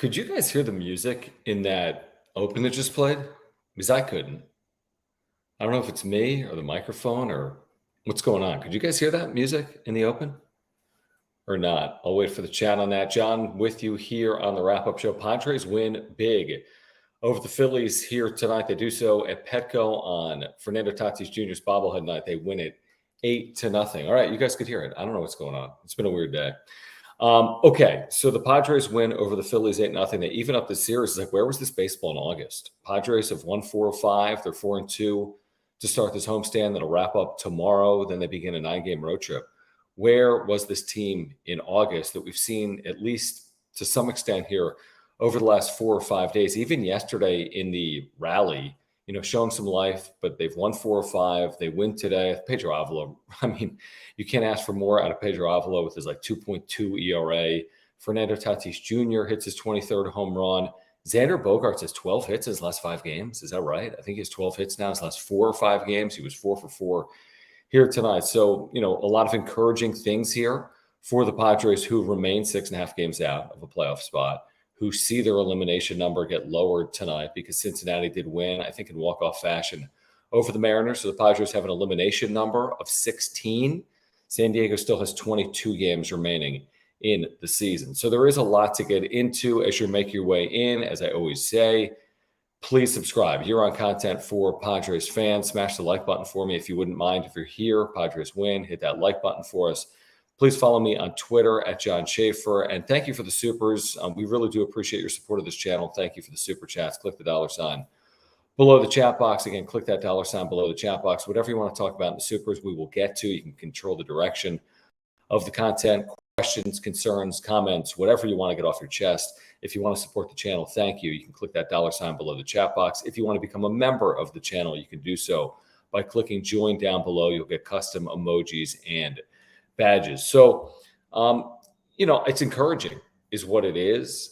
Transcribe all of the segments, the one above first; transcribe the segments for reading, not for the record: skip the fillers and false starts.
Could you guys hear the music in that open that just played? Because I couldn't. I don't know if it's me or the microphone or what's going on. Could you guys hear that music in the open or not? I'll wait for the chat on that. John, with you here on the wrap-up show. Padres win big over the Phillies here tonight. They do so at Petco on Fernando Tatis Jr.'s bobblehead night. They win it 8-0. All right, you guys could hear it. I don't know what's going on. It's been a weird day. Okay, so the Padres win over the Phillies 8-0. They even up the series. It's like, where was this baseball in August? Padres have won 4 of 5. They're 4-2 to start this homestand that'll wrap up tomorrow. Then they begin a 9-game road trip. Where was this team in August that we've seen, at least to some extent here, over the last 4 or 5 days? Even yesterday in the rally, showing some life, but they've won 4 or 5. They win today. Pedro Avila, I mean, you can't ask for more out of Pedro Avila with his 2.2 ERA. Fernando Tatis Jr. hits his 23rd home run. Xander Bogaerts has 12 hits in his last 5 games. Is that right? I think he has 12 hits now in his last 4 or 5 games. He was 4 for 4 here tonight. So, a lot of encouraging things here for the Padres, who remain 6.5 games out of a playoff spot, who see their elimination number get lowered tonight because Cincinnati did win, I think, in walk-off fashion over the Mariners. So the Padres have an elimination number of 16. San Diego still has 22 games remaining in the season. So there is a lot to get into as you make your way in. As I always say, please subscribe. You're on content for Padres fans. Smash the like button for me if you wouldn't mind. If you're here, Padres win, hit that like button for us. Please follow me on Twitter at John Schaefer. And thank you for the supers. We really do appreciate your support of this channel. Thank you for the super chats. Click the $sign below the chat box. Again, click that $sign below the chat box. Whatever you want to talk about in the supers, we will get to. You can control the direction of the content, questions, concerns, comments, whatever you want to get off your chest. If you want to support the channel, thank you. You can click that $sign below the chat box. If you want to become a member of the channel, you can do so by clicking join down below. You'll get custom emojis and badges. So, it's encouraging is what it is.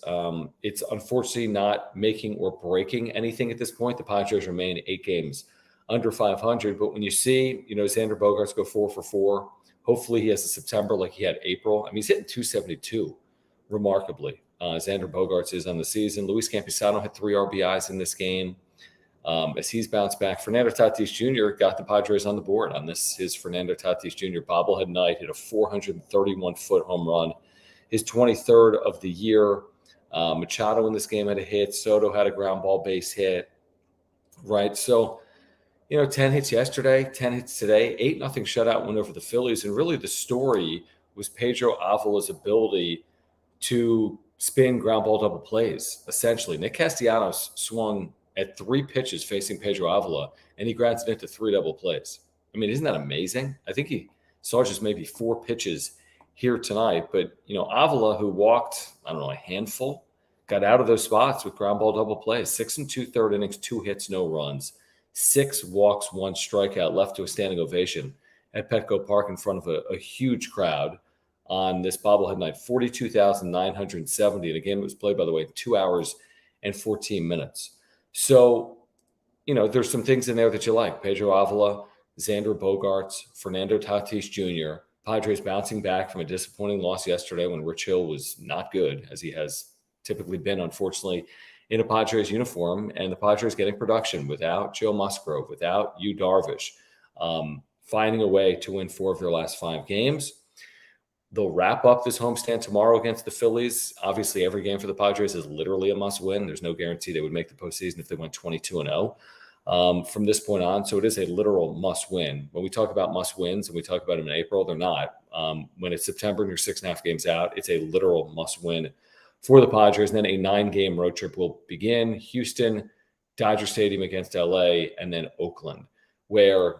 It's unfortunately not making or breaking anything at this point. The Padres remain 8 games under 500. But when you see, Xander Bogaerts go 4 for 4, hopefully he has a September like he had April. I mean, he's hitting 272 remarkably. Xander Bogaerts is on the season. Luis Campusano had 3 RBIs in this game. As he's bounced back, Fernando Tatis Jr. got the Padres on the board on this. His Fernando Tatis Jr. bobblehead night, hit a 431-foot home run, his 23rd of the year. Machado in this game had a hit. Soto had a ground ball base hit. Right, so 10 hits yesterday, 10 hits today, 8-0 shutout win over the Phillies, and really the story was Pedro Avila's ability to spin ground ball double plays. Essentially, Nick Castellanos swung at 3 pitches facing Pedro Avila, and he grounded it into 3 double plays. I mean, isn't that amazing? I think he saw just maybe 4 pitches here tonight. But, Avila, who walked, a handful, got out of those spots with ground ball double plays. 6 2/3 innings, 2 hits, no runs, 6 walks, 1 strikeout, left to a standing ovation at Petco Park in front of a huge crowd on this bobblehead night, 42,970. And again, it was played, by the way, 2 hours and 14 minutes. So, there's some things in there that you like. Pedro Avila, Xander Bogaerts, Fernando Tatis Jr., Padres bouncing back from a disappointing loss yesterday when Rich Hill was not good, as he has typically been, unfortunately, in a Padres uniform. And the Padres getting production without Joe Musgrove, without Yu Darvish, finding a way to win 4 of their last 5 games. They'll wrap up this homestand tomorrow against the Phillies. Obviously, every game for the Padres is literally a must-win. There's no guarantee they would make the postseason if they went 22-0 from this point on. So it is a literal must-win. When we talk about must-wins and we talk about them in April, they're not. When it's September and you're 6.5 games out, it's a literal must-win for the Padres. And then a 9-game road trip will begin. Houston, Dodger Stadium against LA, and then Oakland, where,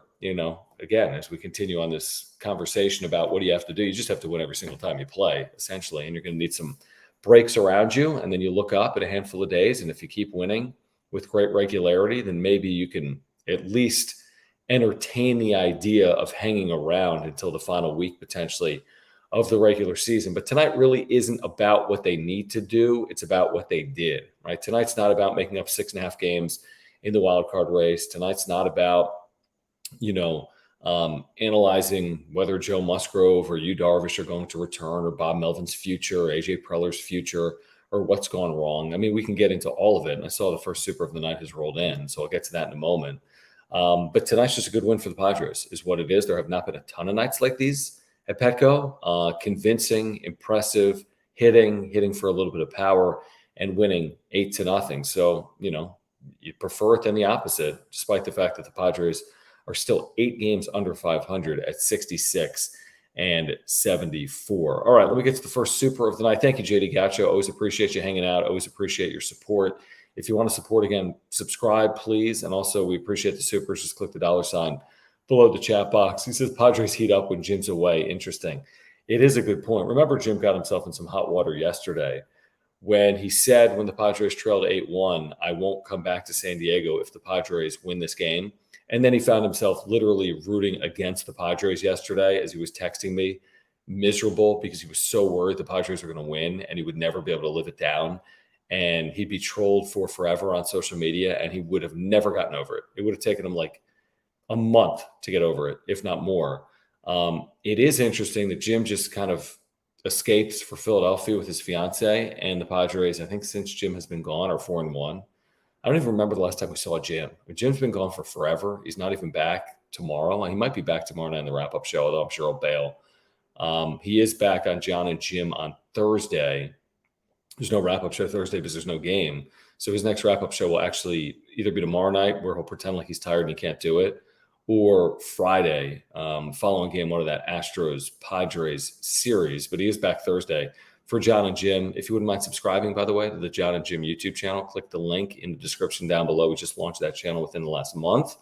again, as we continue on this conversation about what do you have to do, you just have to win every single time you play, essentially. And you're going to need some breaks around you. And then you look up at a handful of days. And if you keep winning with great regularity, then maybe you can at least entertain the idea of hanging around until the final week, potentially, of the regular season. But tonight really isn't about what they need to do. It's about what they did, right? Tonight's not about making up 6.5 games in the wild card race. Tonight's not about, analyzing whether Joe Musgrove or Yu Darvish are going to return, or Bob Melvin's future, or AJ Preller's future, or what's gone wrong. I mean, we can get into all of it. And I saw the first super of the night has rolled in, so I'll get to that in a moment. But tonight's just a good win for the Padres is what it is. There have not been a ton of nights like these at Petco. Convincing, impressive, hitting for a little bit of power, and winning 8-0. So, you prefer it than the opposite, despite the fact that the Padres are still 8 games under 500 at 66 and 74. All right, let me get to the first super of the night. Thank you, JD Gaucho. Always appreciate you hanging out. Always appreciate your support. If you want to support, again, subscribe, please. And also, we appreciate the supers. Just click the $ below the chat box. He says Padres heat up when Jim's away. Interesting. It is a good point. Remember, Jim got himself in some hot water yesterday when he said when the Padres trailed 8-1, I won't come back to San Diego if the Padres win this game. And then he found himself literally rooting against the Padres yesterday as he was texting me, miserable because he was so worried the Padres were going to win and he would never be able to live it down. And he'd be trolled for forever on social media, and he would have never gotten over it. It would have taken him like a month to get over it, if not more. It is interesting that Jim just kind of escapes for Philadelphia with his fiance, and the Padres, I think since Jim has been gone, are 4-1. I don't even remember the last time we saw Jim. Jim's been gone for forever. He's not even back tomorrow. He might be back tomorrow night in the wrap-up show, although I'm sure he'll bail. He is back on John and Jim on Thursday. There's no wrap-up show Thursday because there's no game. So his next wrap-up show will actually either be tomorrow night, where he'll pretend like he's tired and he can't do it, or Friday, following game one of that Astros-Padres series. But he is back Thursday for John and Jim. If you wouldn't mind subscribing, by the way, to the John and Jim YouTube channel, click the link in the description down below. We just launched that channel within the last month.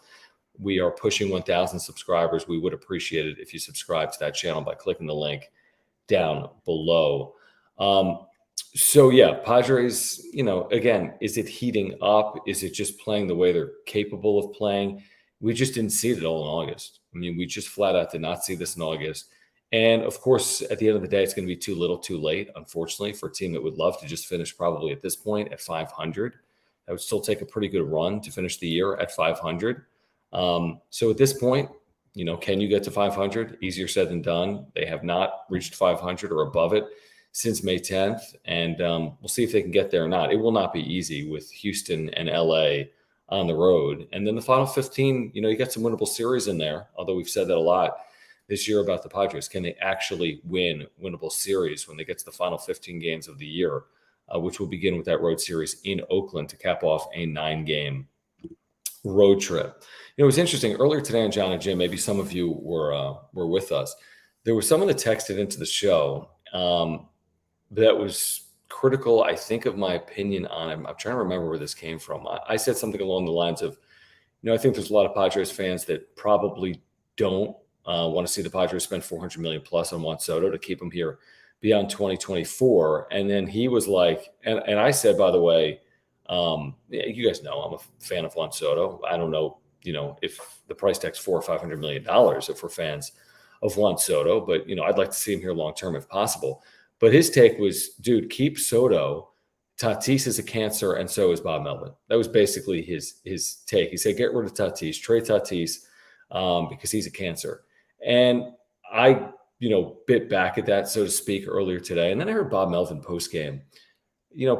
We are pushing 1,000 subscribers. We would appreciate it if you subscribe to that channel by clicking the link down below. So, yeah, Padres, again, is it heating up? Is it just playing the way they're capable of playing? We just didn't see it all in August. I mean, we just flat out did not see this in August. And, of course, at the end of the day, it's going to be too little too late, unfortunately, for a team that would love to just finish probably at this point at 500. That would still take a pretty good run to finish the year at 500. So at this point, can you get to 500? Easier said than done. They have not reached 500 or above it since May 10th, and we'll see if they can get there or not. It will not be easy with Houston and LA on the road. And then the final 15, you got some winnable series in there, although we've said that a lot this year about the Padres. Can they actually win winnable series when they get to the final 15 games of the year, which will begin with that road series in Oakland to cap off a 9-game road trip. It was interesting. Earlier today on John and Jim, maybe some of you were with us. There was someone that texted into the show that was critical, I think, of my opinion on him. I'm trying to remember where this came from. I said something along the lines of, I think there's a lot of Padres fans that probably don't want to see the Padres spend $400 million plus on Juan Soto to keep him here beyond 2024. And then he was like, and I said, by the way, you guys know I'm a fan of Juan Soto. I don't know, if the price tag's $400 or $500 million if we're fans of Juan Soto, but I'd like to see him here long term if possible. But his take was, dude, keep Soto. Tatis is a cancer, and so is Bob Melvin. That was basically his take. He said, get rid of Tatis, trade Tatis because he's a cancer. And I, bit back at that, so to speak, earlier today. And then I heard Bob Melvin postgame,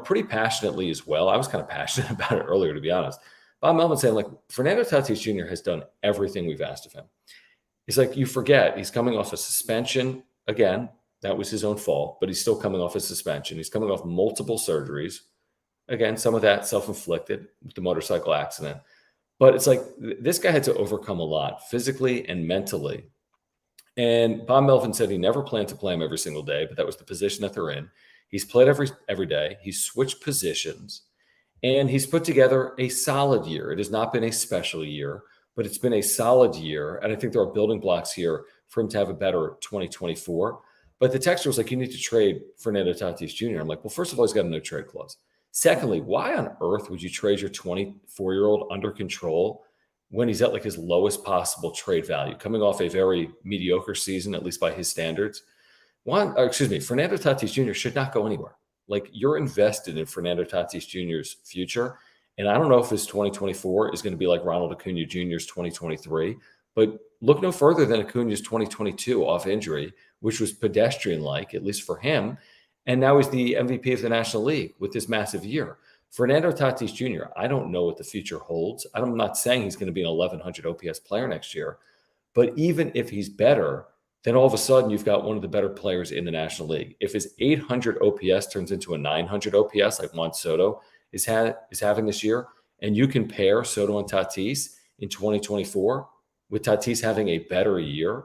pretty passionately as well. I was kind of passionate about it earlier, to be honest. Bob Melvin saying, Fernando Tatis Jr. has done everything we've asked of him. He's like, you forget, he's coming off a suspension again. That was his own fault, but he's still coming off a suspension. He's coming off multiple surgeries. Again, some of that self-inflicted with the motorcycle accident. But it's like this guy had to overcome a lot physically and mentally. And Bob Melvin said he never planned to play him every single day, but that was the position that they're in. He's played every day. He's switched positions, and he's put together a solid year. It has not been a special year, but it's been a solid year. And I think there are building blocks here for him to have a better 2024. But the texter was like, you need to trade Fernando Tatis Jr. I'm like, well, first of all, he's got a no trade clause. Secondly, why on earth would you trade your 24-year-old under control when he's at his lowest possible trade value, coming off a very mediocre season, at least by his standards? Fernando Tatis Jr. should not go anywhere. You're invested in Fernando Tatis Jr.'s future. And I don't know if his 2024 is going to be like Ronald Acuna Jr.'s 2023, but look no further than Acuna's 2022 off injury, which was pedestrian-like, at least for him. And now he's the MVP of the National League with this massive year. Fernando Tatis Jr., I don't know what the future holds. I'm not saying he's going to be an 1,100 OPS player next year. But even if he's better, then all of a sudden you've got one of the better players in the National League. If his 800 OPS turns into a 900 OPS like Juan Soto is having this year, and you compare Soto and Tatis in 2024 with Tatis having a better year,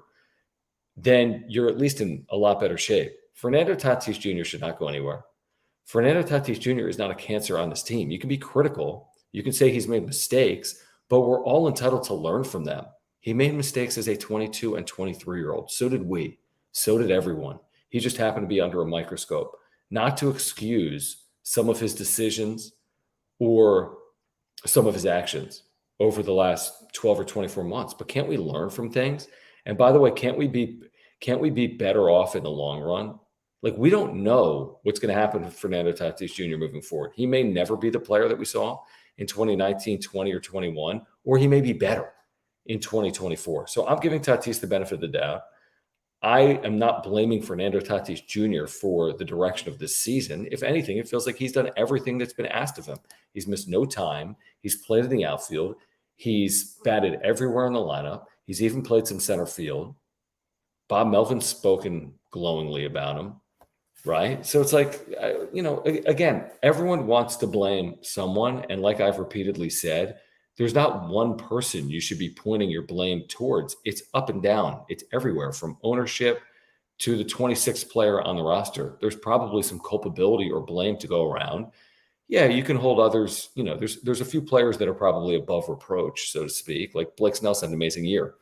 then you're at least in a lot better shape. Fernando Tatis Jr. should not go anywhere. Fernando Tatis Jr. is not a cancer on this team. You can be critical. You can say he's made mistakes, but we're all entitled to learn from them. He made mistakes as a 22 and 23-year-old. So did we. So did everyone. He just happened to be under a microscope. Not to excuse some of his decisions or some of his actions over the last 12 or 24 months. But can't we learn from things? And by the way, can't we be better off in the long run? Like, we don't know what's going to happen with Fernando Tatis Jr. moving forward. He may never be the player that we saw in 2019, 20, or 21, or he may be better in 2024. So I'm giving Tatis the benefit of the doubt. I am not blaming Fernando Tatis Jr. for the direction of this season. If anything, it feels like he's done everything that's been asked of him. He's missed no time. He's played in the outfield. He's batted everywhere in the lineup. He's even played some center field. Bob Melvin's spoken glowingly about him, right? So it's like, again, everyone wants to blame someone. And like I've repeatedly said, there's not one person you should be pointing your blame towards. It's up and down. It's everywhere, from ownership to the 26th player on the roster. There's probably some culpability or blame to go around. Yeah, you can hold others. There's a few players that are probably above reproach, so to speak. Like Blake Snell's had an amazing year,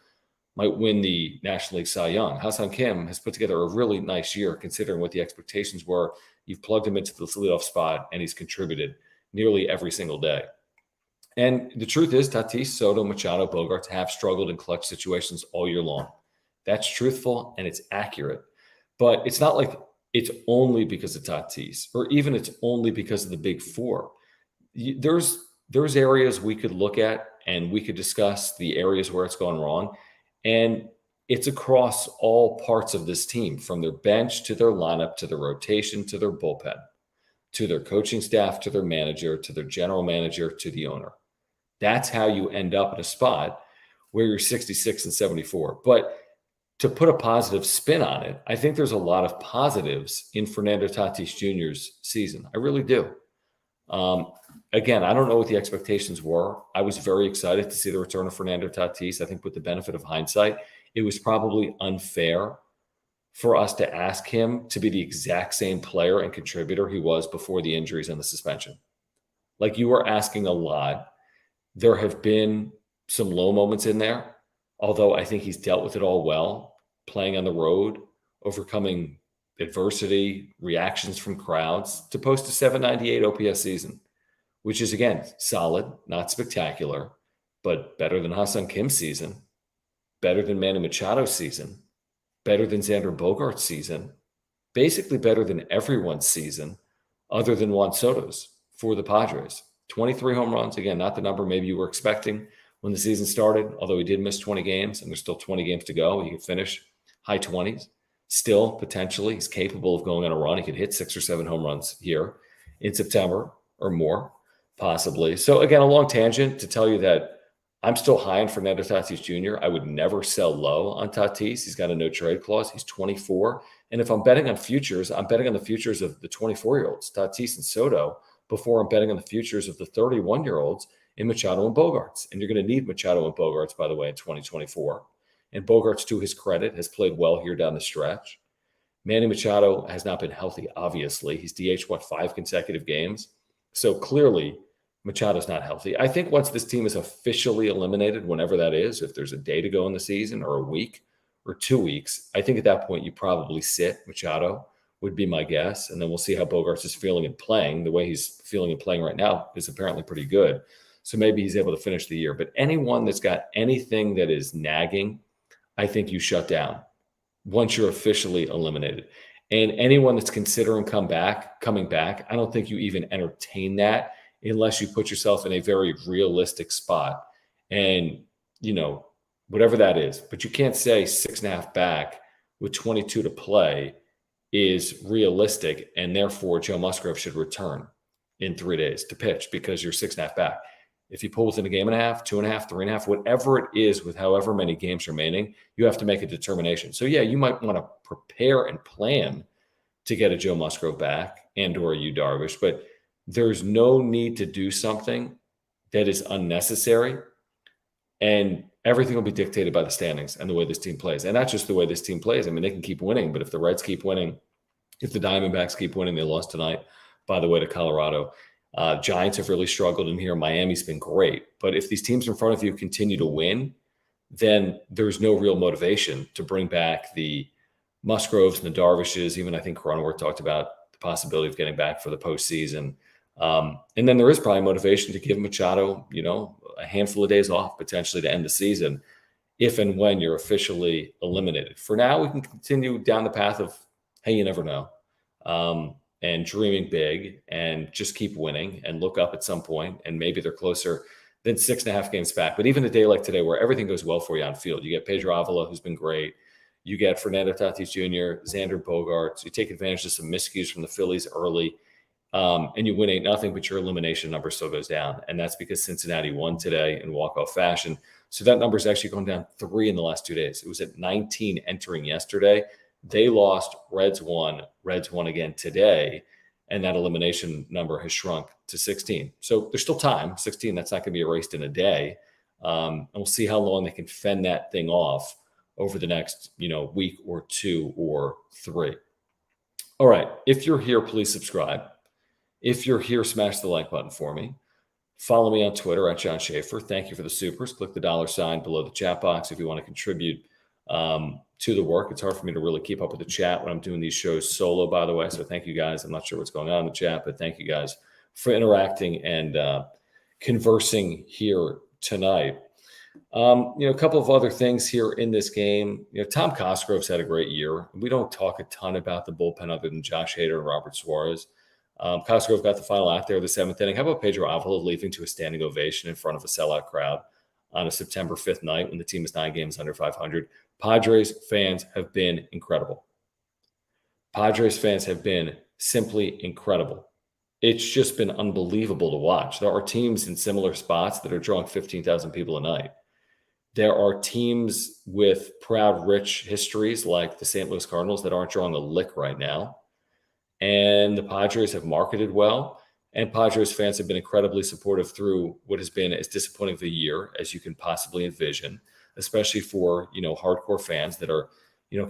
might win the National League Cy Young. Ha-Seong Kim has put together a really nice year considering what the expectations were. You've plugged him into the leadoff spot, and he's contributed nearly every single day. And the truth is, Tatis, Soto, Machado, Bogaerts have struggled in clutch situations all year long. That's truthful and it's accurate. But it's not like it's only because of Tatis, or even it's only because of the big four. There's areas we could look at, and we could discuss the areas where it's gone wrong. And it's across all parts of this team, from their bench to their lineup, to their rotation, to their bullpen, to their coaching staff, to their manager, to their general manager, to the owner. That's how you end up in a spot where you're 66 and 74. But to put a positive spin on it, I think there's a lot of positives in Fernando Tatis Jr.'s season. I really do. Again, I don't know what the expectations were. I was very excited to see the return of Fernando Tatis. I think with the benefit of hindsight, it was probably unfair for us to ask him to be the exact same player and contributor he was before the injuries and the suspension. Like, you were asking a lot. There have been some low moments in there, although I think he's dealt with it all well, playing on the road, overcoming adversity, reactions from crowds, to post a 798 OPS season, which is, again, solid, not spectacular, but better than Ha-Seong Kim's season, better than Manny Machado's season, better than Xander Bogaerts' season, basically better than everyone's season other than Juan Soto's for the Padres. 23 home runs, again, not the number maybe you were expecting when the season started, although he did miss 20 games, and there's still 20 games to go. He could finish high 20s. Still, potentially, he's capable of going on a run. He could hit 6 or 7 home runs here in September or more, possibly. So, again, a long tangent to tell you that I'm still high on Fernando Tatis Jr. I would never sell low on Tatis. He's got a no-trade clause. He's 24. And if I'm betting on futures, I'm betting on the futures of the 24-year-olds, Tatis and Soto, before I'm betting on the futures of the 31-year-olds in Machado and Bogaerts. And you're going to need Machado and Bogaerts, by the way, in 2024. And Bogaerts, to his credit, has played well here down the stretch. Manny Machado has not been healthy, obviously. He's DH, 5 consecutive games? So clearly, Machado's not healthy. I think once this team is officially eliminated, whenever that is, if there's a day to go in the season or a week or 2 weeks, I think at that point you probably sit Machado, would be my guess. And then we'll see how Bogaerts is feeling and playing. The way he's feeling and playing right now is apparently pretty good. So maybe he's able to finish the year. But anyone that's got anything that is nagging, I think you shut down once you're officially eliminated. And anyone that's considering coming back, I don't think you even entertain that unless you put yourself in a very realistic spot. And, whatever that is. But you can't say 6.5 back with 22 to play is realistic, and therefore Joe Musgrove should return in 3 days to pitch because you're 6.5 back. If you pull within a game and a half, 2.5, 3.5, whatever it is with however many games remaining, you have to make a determination. So yeah, you might want to prepare and plan to get a Joe Musgrove back and or a Yu Darvish, but there's no need to do something that is unnecessary, and everything will be dictated by the standings and the way this team plays. And not just the way this team plays. I mean, they can keep winning, but if the Reds keep winning, if the Diamondbacks keep winning, they lost tonight, by the way, to Colorado. Giants have really struggled in here. Miami's been great. But if these teams in front of you continue to win, then there's no real motivation to bring back the Musgroves and the Darvishes. Even I think Cronenworth talked about the possibility of getting back for the postseason. And then there is probably motivation to give Machado, a handful of days off potentially to end the season if and when you're officially eliminated. For now, we can continue down the path of, hey, you never know, and dreaming big and just keep winning and look up at some point, and maybe they're closer than 6.5 games back. But even a day like today where everything goes well for you on field, you get Pedro Avila, who's been great. You get Fernando Tatis Jr., Xander Bogaerts. You take advantage of some miscues from the Phillies early, and you win 8-0, but your elimination number still goes down. And that's because Cincinnati won today in walk-off fashion. So that number is actually going down 3 in the last 2 days. It was at 19 entering yesterday. They lost, Reds won again today, and that elimination number has shrunk to 16. So there's still time. 16, that's not going to be erased in a day. And we'll see how long they can fend that thing off over the next, week or 2 or 3. All right. If you're here, please subscribe. If you're here, smash the like button for me. Follow me on Twitter at John Schaefer. Thank you for the supers. Click the $ below the chat box if you want to contribute to the work. It's hard for me to really keep up with the chat when I'm doing these shows solo, by the way. So thank you guys. I'm not sure what's going on in the chat, but thank you guys for interacting and conversing here tonight. A couple of other things here in this game. Tom Cosgrove's had a great year. We don't talk a ton about the bullpen other than Josh Hader and Robert Suarez. Cosgrove got the final out there of the 7th inning. How about Pedro Avila leaving to a standing ovation in front of a sellout crowd on a September 5th night when the team is 9 games under 500? Padres fans have been incredible. Padres fans have been simply incredible. It's just been unbelievable to watch. There are teams in similar spots that are drawing 15,000 people a night. There are teams with proud, rich histories like the St. Louis Cardinals that aren't drawing a lick right now. And the Padres have marketed well, and Padres fans have been incredibly supportive through what has been as disappointing of a year as you can possibly envision, especially for, hardcore fans that are,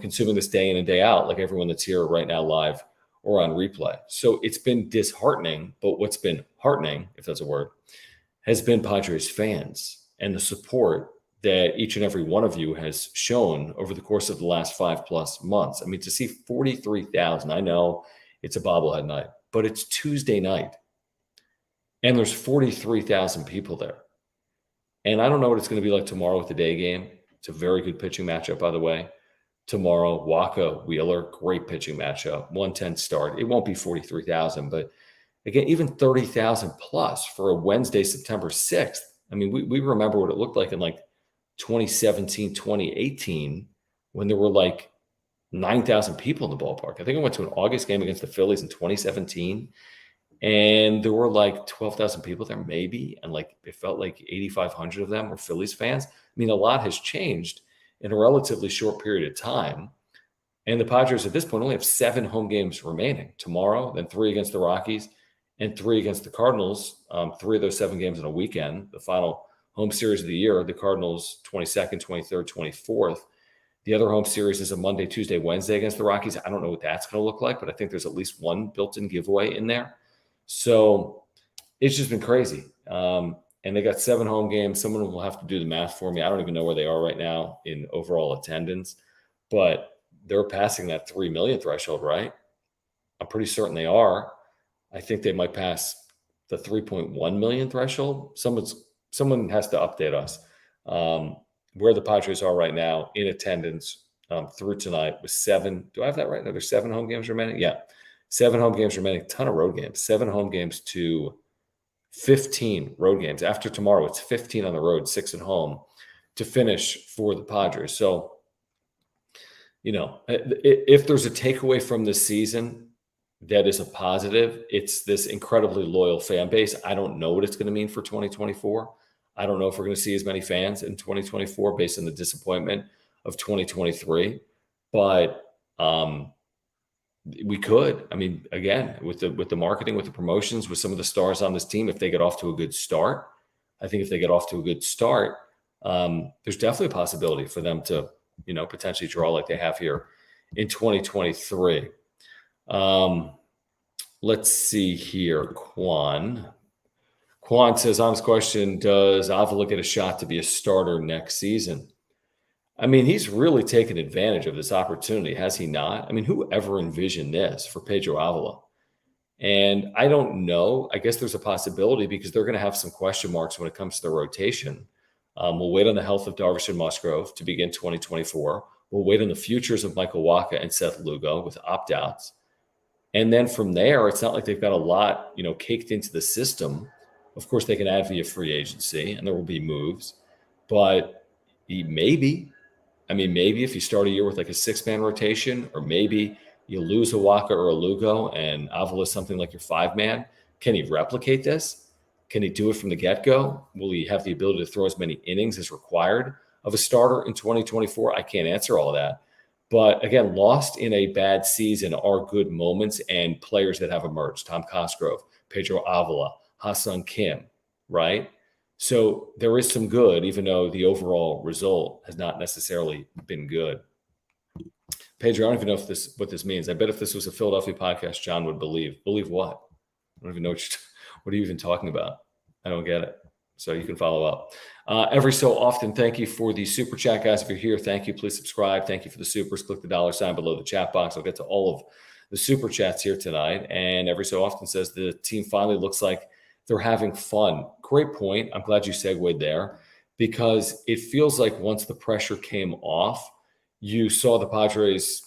consuming this day in and day out, like everyone that's here right now live or on replay. So it's been disheartening, but what's been heartening, if that's a word, has been Padres fans and the support that each and every one of you has shown over the course of the last 5+ months. I mean, to see 43,000, I know it's a bobblehead night, but it's Tuesday night, and there's 43,000 people there. And I don't know what it's going to be like tomorrow with the day game. It's a very good pitching matchup, by the way. Tomorrow, Waka, Wheeler, great pitching matchup, 110 start. It won't be 43,000, but again, even 30,000 plus for a Wednesday, September 6th. I mean, we remember what it looked like in 2017, 2018, when there were 9,000 people in the ballpark. I think I went to an August game against the Phillies in 2017, and there were 12,000 people there, maybe. And it felt like 8,500 of them were Phillies fans. I mean, a lot has changed in a relatively short period of time. And the Padres at this point only have 7 home games remaining tomorrow, then 3 against the Rockies and 3 against the Cardinals. 3 of those 7 games in a weekend, the final home series of the year, the Cardinals 22nd, 23rd, 24th. The other home series is a Monday, Tuesday, Wednesday against the Rockies. I don't know what that's going to look like, but I think there's at least one built-in giveaway in there. So it's just been crazy. And they got 7 home games. Someone will have to do the math for me. I don't even know where they are right now in overall attendance, but they're passing that 3 million threshold, right? I'm pretty certain they are. I think they might pass the 3.1 million threshold. Someone has to update us. Where the Padres are right now in attendance through tonight with 7. Do I have that right? Are there 7 home games remaining? Yeah. 7 home games remaining, ton of road games, 7 home games to 15 road games. After tomorrow, it's 15 on the road, 6 at home to finish for the Padres. So If there's a takeaway from this season that is a positive, it's this incredibly loyal fan base. I don't know what it's going to mean for 2024. I don't know if we're going to see as many fans in 2024 based on the disappointment of 2023, but we could. I mean, again, with the marketing, with the promotions, with some of the stars on this team, if they get off to a good start, I think if they get off to a good start, there's definitely a possibility for them to, potentially draw like they have here in 2023. Let's see here. Quan says, honest question, does Avila get a shot to be a starter next season? I mean, he's really taken advantage of this opportunity, has he not? I mean, who ever envisioned this for Pedro Avila? And I don't know. I guess there's a possibility because they're going to have some question marks when it comes to the rotation. We'll wait on the health of Darvish and Musgrove to begin 2024. We'll wait on the futures of Michael Wacha and Seth Lugo with opt-outs. And then from there, it's not like they've got a lot, caked into the system. Of course, they can add via free agency, and there will be moves. But maybe if you start a year with like a 6-man rotation, or maybe you lose a Wacha or a Lugo and Avila is something like your 5-man. Can he replicate this? Can he do it from the get-go? Will he have the ability to throw as many innings as required of a starter in 2024? I can't answer all of that. But again, lost in a bad season are good moments and players that have emerged. Tom Cosgrove, Pedro Avila, Ha-Seong Kim, right? So there is some good, even though the overall result has not necessarily been good. Pedro, I don't even know what this means. I bet if this was a Philadelphia podcast, John would believe. Believe what? I don't even know what are you even talking about? I don't get it. So you can follow up. Every so often, thank you for the super chat, guys. If you're here, thank you. Please subscribe. Thank you for the supers. Click the $ below the chat box. I'll get to all of the super chats here tonight. And every so often says the team finally looks like they're having fun. Great point. I'm glad you segued there because it feels like once the pressure came off, you saw the Padres,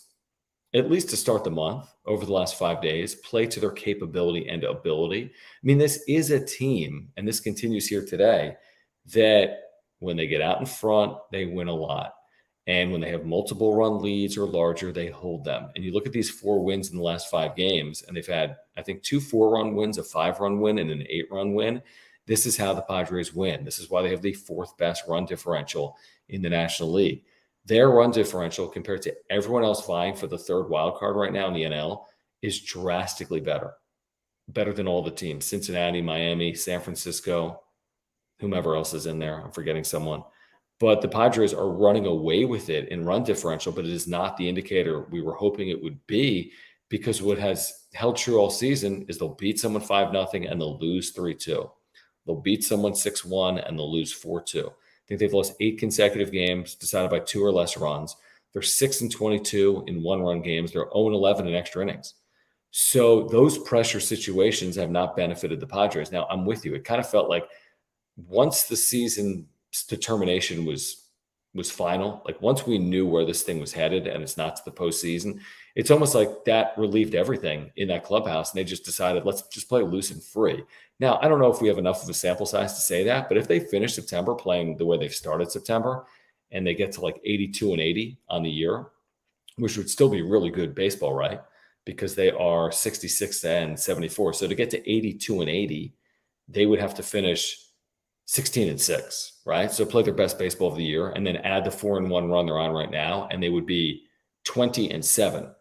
at least to start the month, over the last 5 days, play to their capability and ability. I mean, this is a team, and this continues here today, that when they get out in front, they win a lot. And when they have multiple run leads or larger, they hold them. And you look at these 4 wins in the last 5 games, and they've had, I think, 2 4-run wins, a 5-run win, and an 8-run win. This is how the Padres win. This is why they have the 4th best run differential in the National League. Their run differential compared to everyone else vying for the 3rd wild card right now in the NL is drastically better than all the teams. Cincinnati, Miami, San Francisco, whomever else is in there. I'm forgetting someone. But the Padres are running away with it in run differential, but it is not the indicator we were hoping it would be, because what has held true all season is they'll beat someone 5-0 and they'll lose 3-2. They'll beat someone 6-1 and they'll lose 4-2. I think they've lost 8 consecutive games decided by 2 or less runs. They're 6-22 in 1-run games. They're 0-11 in extra innings. So those pressure situations have not benefited the Padres. Now, I'm with you. It kind of felt like once the season's determination was final, like once we knew where this thing was headed and it's not to the postseason, it's almost like that relieved everything in that clubhouse. And they just decided, let's just play loose and free. Now, I don't know if we have enough of a sample size to say that, but if they finish September playing the way they've started September and they get to like 82-80 on the year, which would still be really good baseball, right? Because they are 66-74. So to get to 82-80, they would have to finish 16-6, right? So play their best baseball of the year and then add the 4-1 run they're on right now, and they would be 20-7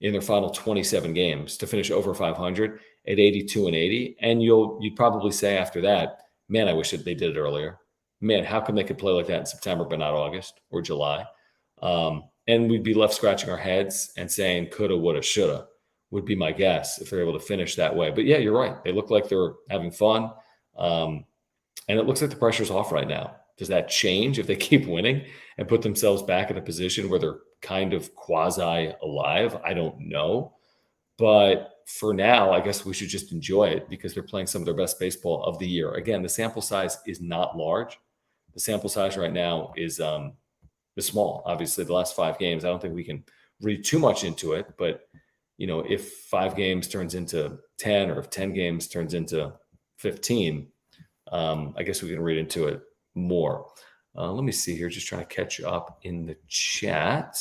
in their final 27 games to finish over 500 at 82-80. And you'd probably say after that, man, I wish that they did it earlier. Man, how come they could play like that in September but not August or July? And we'd be left scratching our heads and saying coulda, woulda, shoulda would be my guess if they're able to finish that way. But yeah, you're right. They look like they're having fun. And it looks like the pressure's off right now. Does that change if they keep winning and put themselves back in a position where they're kind of quasi alive? I don't know. But for now, I guess we should just enjoy it because they're playing some of their best baseball of the year. Again, the sample size is not large. The sample size right now is small. Obviously, the last 5 games, I don't think we can read too much into it. But, if 5 games turns into 10 or if 10 games turns into 15, I guess we can read into it more. Let me see here. Just trying to catch up in the chat.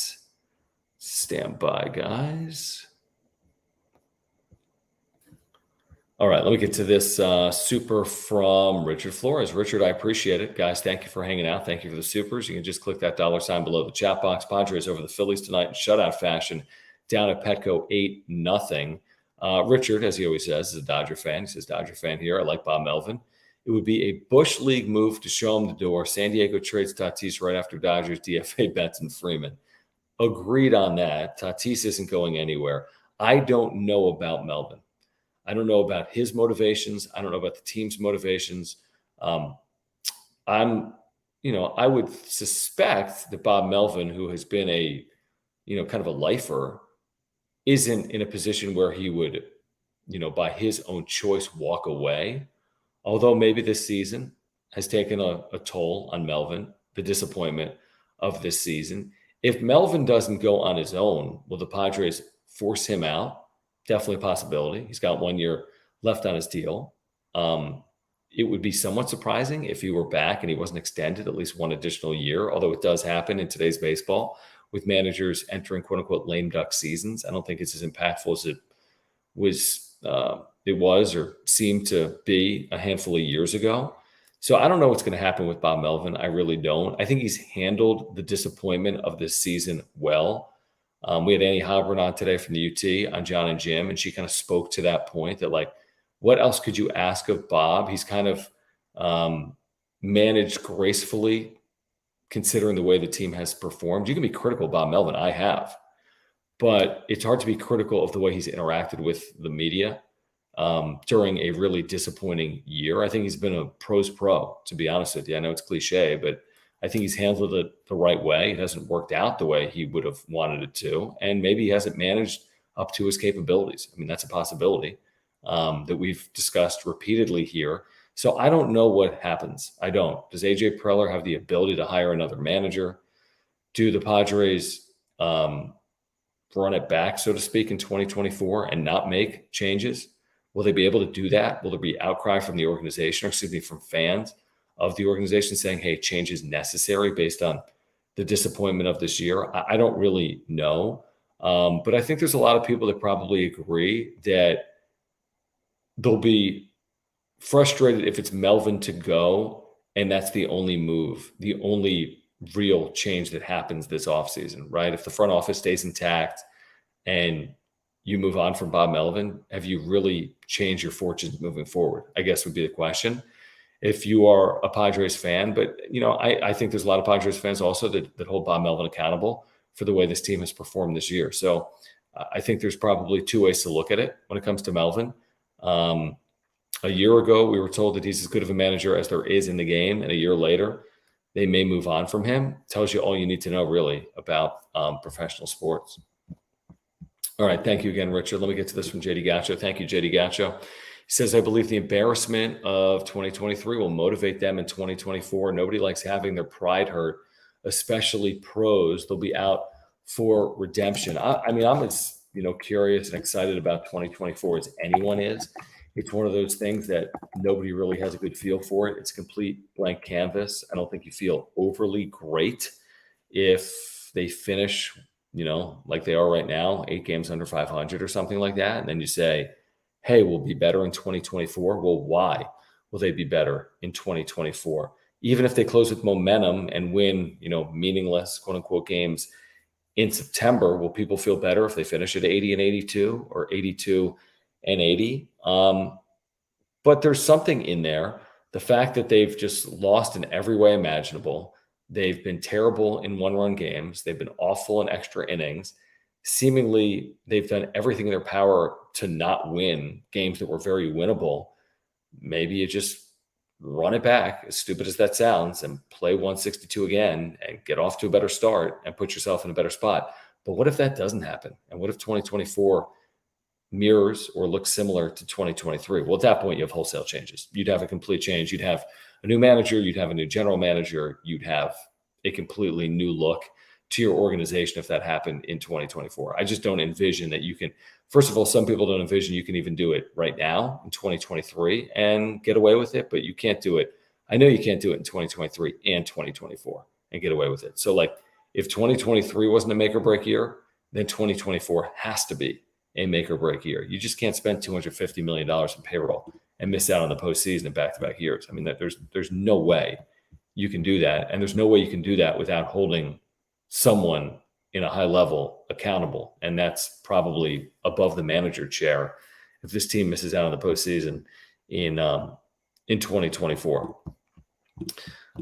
Stand by, guys. All right, let me get to this super from Richard Flores. Richard, I appreciate it. Guys, thank you for hanging out. Thank you for the supers. You can just click that $ below the chat box. Padres over the Phillies tonight in shutout fashion, down at Petco 8-0. Richard, as he always says, is a Dodger fan. He says, Dodger fan here. I like Bob Melvin. It would be a Bush League move to show him the door. San Diego trades Tatis right after Dodgers DFA Betts and Freeman. Agreed on that. Tatis isn't going anywhere. I don't know about Melvin. I don't know about his motivations. I don't know about the team's motivations. I would suspect that Bob Melvin, who has been a, kind of a lifer, isn't in a position where he would, by his own choice, walk away. Although maybe this season has taken a toll on Melvin, the disappointment of this season. If Melvin doesn't go on his own, will the Padres force him out? Definitely a possibility. He's got 1 year left on his deal. It would be somewhat surprising if he were back and he wasn't extended at least one additional year, although it does happen in today's baseball with managers entering quote unquote lame duck seasons. I don't think it's as impactful as it was or seemed to be a handful of years ago. So I don't know what's going to happen with Bob Melvin. I really don't. I think he's handled the disappointment of this season well. We had Annie Hobron on today from the UT on John and Jim, and she kind of spoke to that point that, like, what else could you ask of Bob? He's kind of managed gracefully considering the way the team has performed. You can be critical of Bob Melvin. I have. But it's hard to be critical of the way he's interacted with the media during a really disappointing year. I think he's been a pro's pro, to be honest with you. I know it's cliche, but I think he's handled it the right way. It hasn't worked out the way he would have wanted it to. And maybe he hasn't managed up to his capabilities. I mean, that's a possibility that we've discussed repeatedly here. So I don't know what happens. I don't. Does AJ Preller have the ability to hire another manager? Do the Padres run it back, so to speak, in 2024 and not make changes? Will they be able to do that? Will there be outcry from the organization, or excuse me, from fans of the organization saying, hey, change is necessary based on the disappointment of this year? I don't really know. But I think there's a lot of people that probably agree that they'll be frustrated if it's Melvin to go and that's the only move, the only real change that happens this offseason, right? If the front office stays intact and you move on from Bob Melvin, have you really changed your fortunes moving forward? I guess would be the question. If you are a Padres fan, but I think there's a lot of Padres fans also that hold Bob Melvin accountable for the way this team has performed this year. So I think there's probably two ways to look at it when it comes to Melvin. A year ago, we were told that he's as good of a manager as there is in the game, and a year later, they may move on from him. Tells you all you need to know really about professional sports. All right, thank you again, Richard. Let me get to this from JD Gacho. Thank you, JD Gacho. He says, I believe the embarrassment of 2023 will motivate them in 2024. Nobody likes having their pride hurt, especially pros. They'll be out for redemption. I mean, I'm as curious and excited about 2024 as anyone is. It's one of those things that nobody really has a good feel for it. It's a complete blank canvas. I don't think you feel overly great if they finish, like they are right now, 8 games under 500 or something like that. And then you say, hey, we'll be better in 2024. Well, why will they be better in 2024? Even if they close with momentum and win, meaningless, quote unquote, games in September, will people feel better if they finish at 80-82 or 82-80? But there's something in there. The fact that they've just lost in every way imaginable. They've been terrible in one-run games. They've been awful in extra innings. Seemingly, they've done everything in their power to not win games that were very winnable. Maybe you just run it back, as stupid as that sounds, and play 162 again and get off to a better start and put yourself in a better spot. But what if that doesn't happen? And what if 2024 mirrors or looks similar to 2023? Well, at that point, you have wholesale changes. You'd have a complete change. You'd have a new manager. You'd have a new general manager. You'd have a completely new look to your organization if that happened in 2024. I just don't envision that you can. First of all, some people don't envision you can even do it right now in 2023 and get away with it, but you can't do it. I know you can't do it in 2023 and 2024 and get away with it. So, like, if 2023 wasn't a make or break year, then 2024 has to be a make or break year. You just can't spend $250 million in payroll and miss out on the postseason in back-to-back years. I mean, there's no way you can do that. And there's no way you can do that without holding someone in a high level accountable. And that's probably above the manager chair if this team misses out on the postseason in 2024.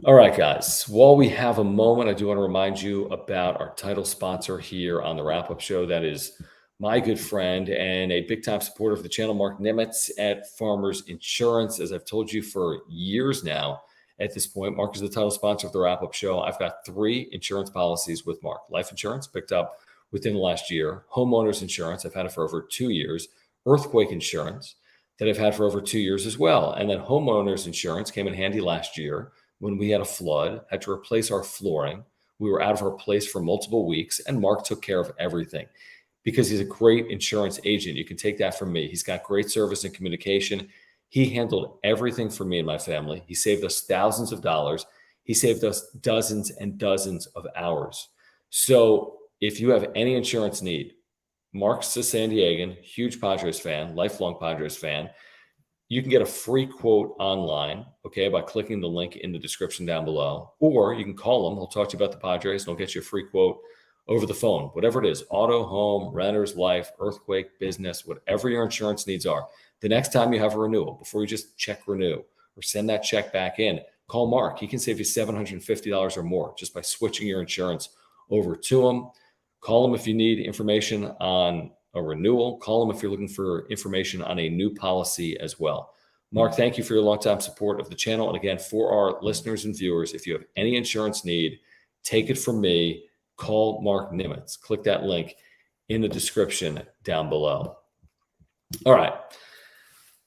All right, guys. While we have a moment, I do want to remind you about our title sponsor here on the Wrap-Up Show. That is my good friend and a big-time supporter of the channel, Mark Nimitz at Farmers Insurance. As I've told you for years now, at this point, Mark is the title sponsor of the Wrap-Up Show. I've got 3 insurance policies with Mark. Life insurance picked up within the last year. Homeowners insurance, I've had it for over 2 years. Earthquake insurance that I've had for over 2 years as well. And then homeowners insurance came in handy last year when we had a flood, had to replace our flooring. We were out of our place for multiple weeks, and Mark took care of everything because he's a great insurance agent. You can take that from me. He's got great service and communication. He handled everything for me and my family. He saved us thousands of dollars. He saved us dozens and dozens of hours. So if you have any insurance need, Mark's a San Diegan, huge Padres fan, lifelong Padres fan. You can get a free quote online, okay, by clicking the link in the description down below. Or you can call him. He'll talk to you about the Padres, and he'll get you a free quote over the phone. Whatever it is, auto, home, renters, life, earthquake, business, whatever your insurance needs are. The next time you have a renewal, before you just check renew or send that check back in, call Mark. He can save you $750 or more just by switching your insurance over to him. Call him if you need information on a renewal. Call him if you're looking for information on a new policy as well. Mark, thank you for your longtime support of the channel. And again, for our listeners and viewers, if you have any insurance need, take it from me. Call Mark Nimitz. Click that link in the description down below. All right.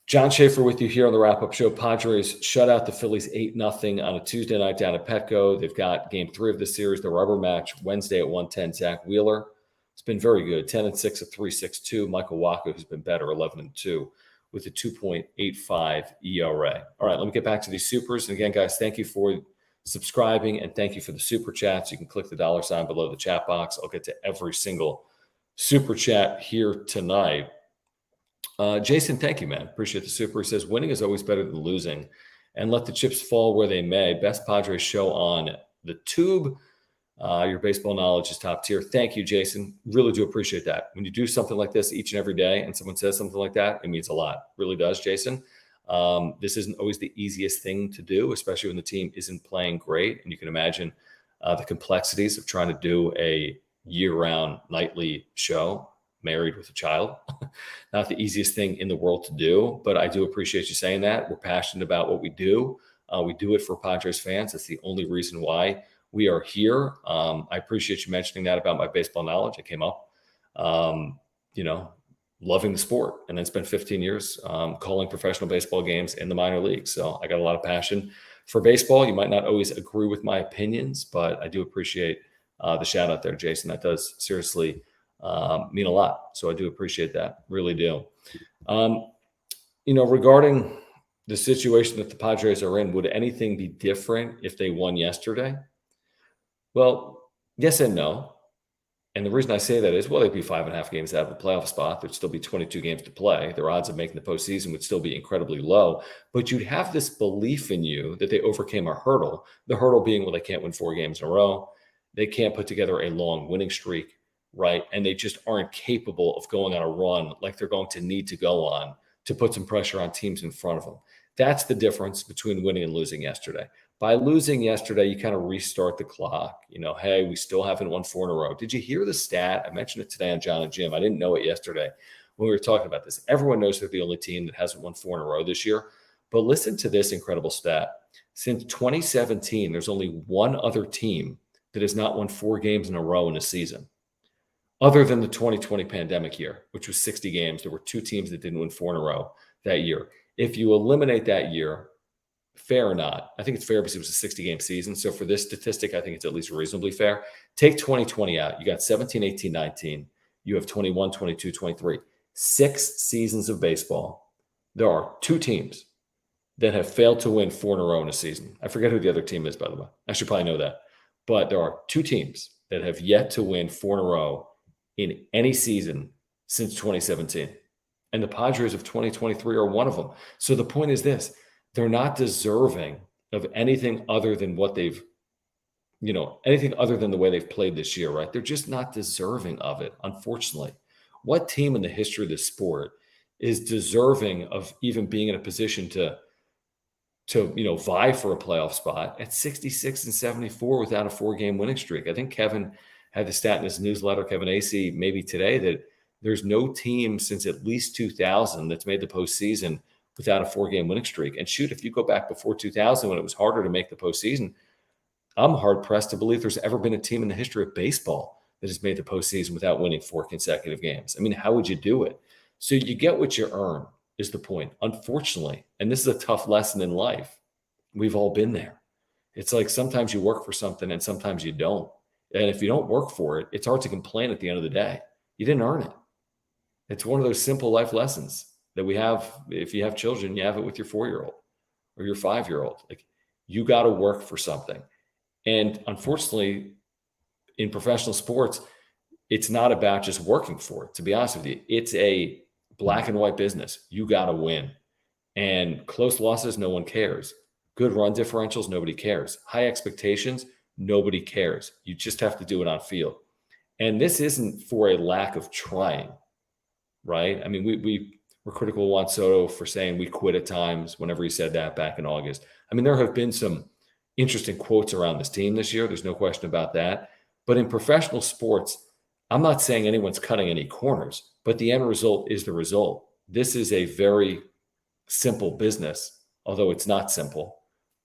John Schaefer with you here on the Wrap-Up Show. Padres shut out the Phillies 8-0 on a Tuesday night down at Petco. They've got game 3 of the series, the rubber match, Wednesday at 1:10. Zach Wheeler has been very good, 10-6 at 3.62. Michael Wacha, who's been better, 11-2 with a 2.85 ERA. All right, let me get back to these supers. And again, guys, thank you for subscribing and thank you for the super chats. You can click the $ below the chat box. I'll get to every single super chat here tonight. Jason, thank you, man. Appreciate the super. He says, winning is always better than losing, and let the chips fall where they may. Best Padres show on the tube. Your baseball knowledge is top tier. Thank you, Jason. Really do appreciate that. When you do something like this each and every day and someone says something like that, it means a lot. Really does, Jason. This isn't always the easiest thing to do, especially when the team isn't playing great. And you can imagine the complexities of trying to do a year-round nightly show, married with a child. Not the easiest thing in the world to do, but I do appreciate you saying that. We're passionate about what we do. We do it for Padres fans. That's the only reason why we are here. I appreciate you mentioning that about my baseball knowledge. I came up, loving the sport, and then spent 15 years calling professional baseball games in the minor leagues. So I got a lot of passion for baseball. You might not always agree with my opinions, but I do appreciate the shout out there, Jason. That does seriously mean a lot. So I do appreciate that. Really do. Regarding the situation that the Padres are in, would anything be different if they won yesterday? Well, yes and no. And the reason I say that is, well, they'd be 5.5 games out of the playoff spot. There'd still be 22 games to play. Their odds of making the postseason would still be incredibly low. But you'd have this belief in you that they overcame a hurdle. The hurdle being, well, they can't win 4 games in a row. They can't put together a long winning streak, right? And they just aren't capable of going on a run like they're going to need to go on to put some pressure on teams in front of them. That's the difference between winning and losing yesterday. By losing yesterday, you kind of restart the clock. Hey, we still haven't won 4 in a row. Did you hear the stat? I mentioned it today on John and Jim. I didn't know it yesterday when we were talking about this. Everyone knows they're the only team that hasn't won 4 in a row this year. But listen to this incredible stat. Since 2017, there's only one other team that has not won 4 games in a row in a season, other than the 2020 pandemic year, which was 60 games. There were 2 teams that didn't win 4 in a row that year. If you eliminate that year, fair or not, I think it's fair because it was a 60-game season. So for this statistic, I think it's at least reasonably fair. Take 2020 out. You got 17, 18, 19. You have 21, 22, 23. 6 seasons of baseball. There are 2 teams that have failed to win 4 in a row in a season. I forget who the other team is, by the way. I should probably know that. But there are 2 teams that have yet to win 4 in a row in any season since 2017. And the Padres of 2023 are one of them. So the point is this: they're not deserving of anything other than what they've, anything other than the way they've played this year, right? They're just not deserving of it, unfortunately. What team in the history of this sport is deserving of even being in a position to vie for a playoff spot at 66 and 74 without a 4-game winning streak? I think Kevin had the stat in his newsletter, Kevin Acey, maybe today, that there's no team since at least 2000 that's made the postseason without a 4-game winning streak. And shoot, if you go back before 2000 when it was harder to make the postseason, I'm hard pressed to believe there's ever been a team in the history of baseball that has made the postseason without winning 4 consecutive games. I mean, how would you do it? So you get what you earn is the point, unfortunately. And this is a tough lesson in life. We've all been there. It's like sometimes you work for something and sometimes you don't. And if you don't work for it, it's hard to complain at the end of the day. You didn't earn it. It's one of those simple life lessons that we have. If you have children, you have it with your 4-year-old or your 5-year-old. Like, you got to work for something. And unfortunately, in professional sports, it's not about just working for it. To be honest with you, it's a black and white business. You got to win. And close losses, no one cares. Good run differentials, nobody cares. High expectations, nobody cares. You just have to do it on field. And this isn't for a lack of trying, right? I mean, we were critical of Juan Soto for saying we quit at times whenever he said that back in August. I mean, there have been some interesting quotes around this team this year. There's no question about that. But in professional sports, I'm not saying anyone's cutting any corners, but the end result is the result. This is a very simple business, although it's not simple,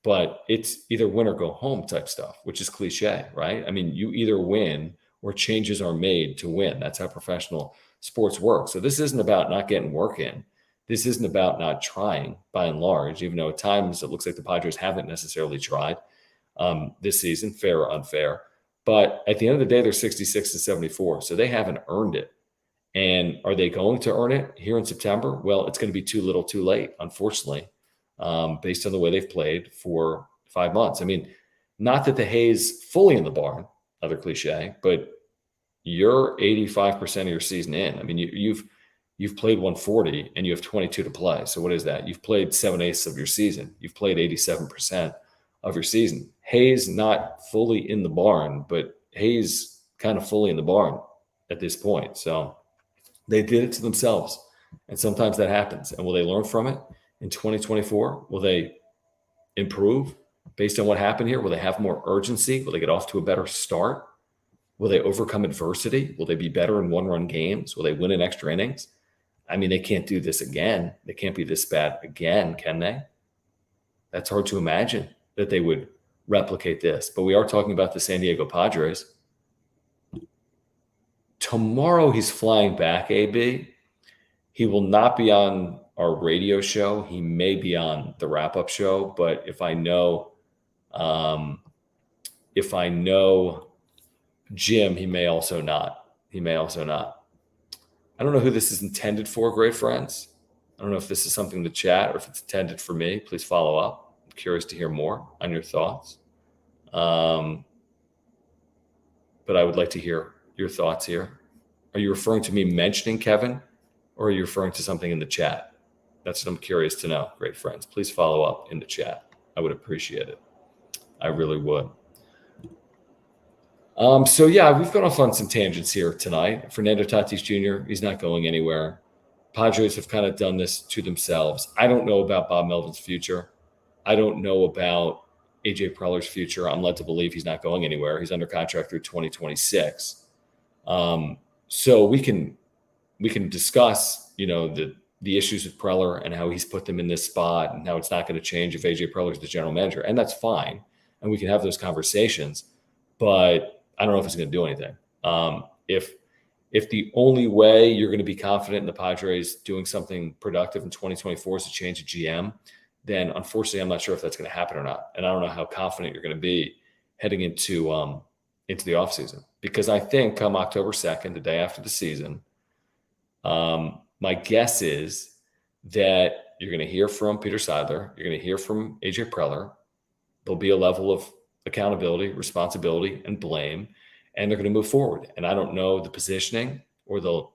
but it's either win or go home type stuff, which is cliche, right? I mean, you either win or changes are made to win. That's how professional sports work. So this isn't about not getting work in. This isn't about not trying, by and large, even though at times it looks like the Padres haven't necessarily tried this season, fair or unfair. But at the end of the day, they're 66 and 74, so they haven't earned it. And are they going to earn it here in September? Well, it's going to be too little too late, unfortunately, based on the way they've played for 5 months. I mean, not that the hay's fully in the barn, another cliche, but you're 85% of your season in. I mean, you've played 140 and you have 22 to play. So what is that? You've played 7/8 of your season. You've played 87% of your season. Hay's not fully in the barn, but hay's kind of fully in the barn at this point. So they did it to themselves. And sometimes that happens. And will they learn from it in 2024? Will they improve based on what happened here? Will they have more urgency? Will they get off to a better start? Will they overcome adversity? Will they be better in one-run games? Will they win in extra innings? I mean, they can't do this again. They can't be this bad again, can they? That's hard to imagine that they would replicate this. But we are talking about the San Diego Padres. Tomorrow he's flying back, AB. He will not be on our radio show. He may be on the wrap-up show, but if I know Jim, he may also not. I don't know who this is intended for, great friends. I don't know if this is something to chat or if it's intended for me. Please follow up. I'm curious to hear more on your thoughts. But I would like to hear your thoughts here. Are you referring to me mentioning Kevin, or are you referring to something in the chat? That's what I'm curious to know, great friends. Please follow up in the chat. I would appreciate it. I really would. So yeah, we've gone off on some tangents here tonight. Fernando Tatis Jr., he's not going anywhere. Padres have kind of done this to themselves. I don't know about Bob Melvin's future. I don't know about AJ Preller's future. I'm led to believe he's not going anywhere. He's under contract through 2026. So we can discuss, the issues with Preller and how he's put them in this spot and how it's not going to change if AJ Preller is the general manager, and that's fine. And we can have those conversations, but I don't know if it's going to do anything. If the only way you're going to be confident in the Padres doing something productive in 2024 is to change a GM, then unfortunately, I'm not sure if that's going to happen or not. And I don't know how confident you're going to be heading into the offseason. Because I think come October 2nd, the day after the season, my guess is that you're going to hear from Peter Seidler. You're going to hear from AJ Preller. There'll be a level of accountability, responsibility, and blame. and they're going to move forward. And I don't know the positioning or the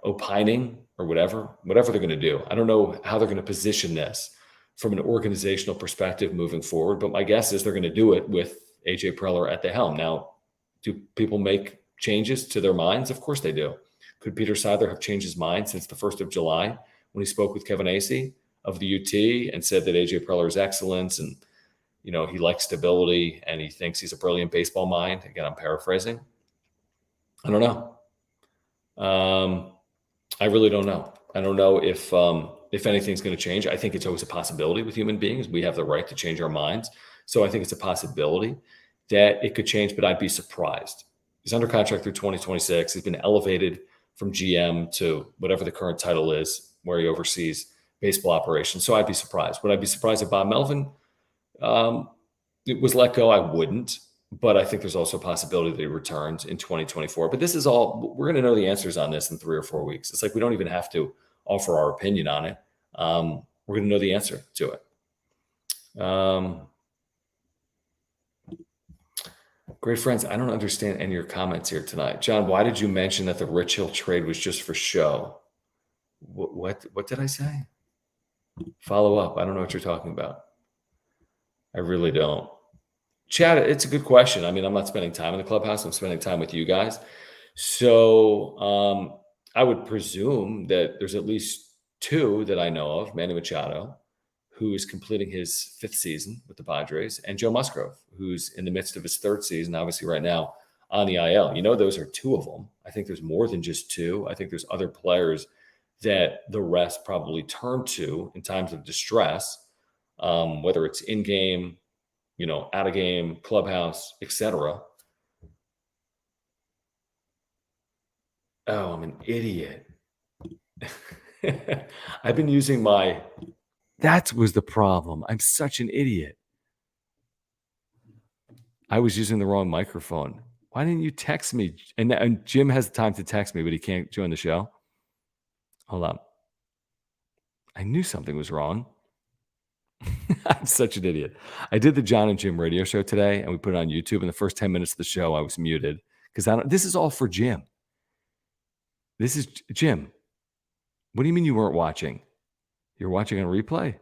opining or whatever they're going to do. I don't know how they're going to position this from an organizational perspective moving forward, but my guess is they're going to do it with AJ Preller at the helm. Now, do people make changes to their minds? Of course they do. Could Peter Seidler have changed his mind since the 1st of July when he spoke with Kevin Acee of the UT and said that AJ Preller is excellence and he likes stability and he thinks he's a brilliant baseball mind? Again, I'm paraphrasing. I don't know. I really don't know. I don't know if anything's going to change. I think it's always a possibility with human beings. We have the right to change our minds. So I think it's a possibility that it could change, but I'd be surprised. He's under contract through 2026. He's been elevated from GM to whatever the current title is, where he oversees baseball operations. So I'd be surprised. Would I be surprised if Bob Melvin was let go? I wouldn't. But I think there's also a possibility that he returns in 2024. But this is all, we're going to know the answers on this in 3 or 4 weeks. It's like we don't even have to offer our opinion on it. We're going to know the answer to it. Great friends, I don't understand any of your comments here tonight. John, why did you mention that the Rich Hill trade was just for show? What did I say? Follow up. I don't know what you're talking about. I really don't. Chad, it's a good question. I mean, I'm not spending time in the clubhouse. I'm spending time with you guys. So I would presume that there's at least 2 that I know of, Manny Machado, who is completing his 5th season with the Padres, and Joe Musgrove, who's in the midst of his 3rd season, obviously right now on the IL. Those are 2 of them. I think there's more than just 2. I think there's other players that the rest probably turn to in times of distress, whether it's in-game, out of game, clubhouse, etc. Oh, I'm an idiot. I've been using that was the problem. I'm such an idiot. I was using the wrong microphone. Why didn't you text me? And Jim has time to text me, but he can't join the show. Hold on. I knew something was wrong. I'm such an idiot. I did the John and Jim radio show today, and we put it on YouTube. In the first 10 minutes of the show, I was muted because this is all for Jim. This is Jim. What do you mean you weren't watching? You're watching on replay?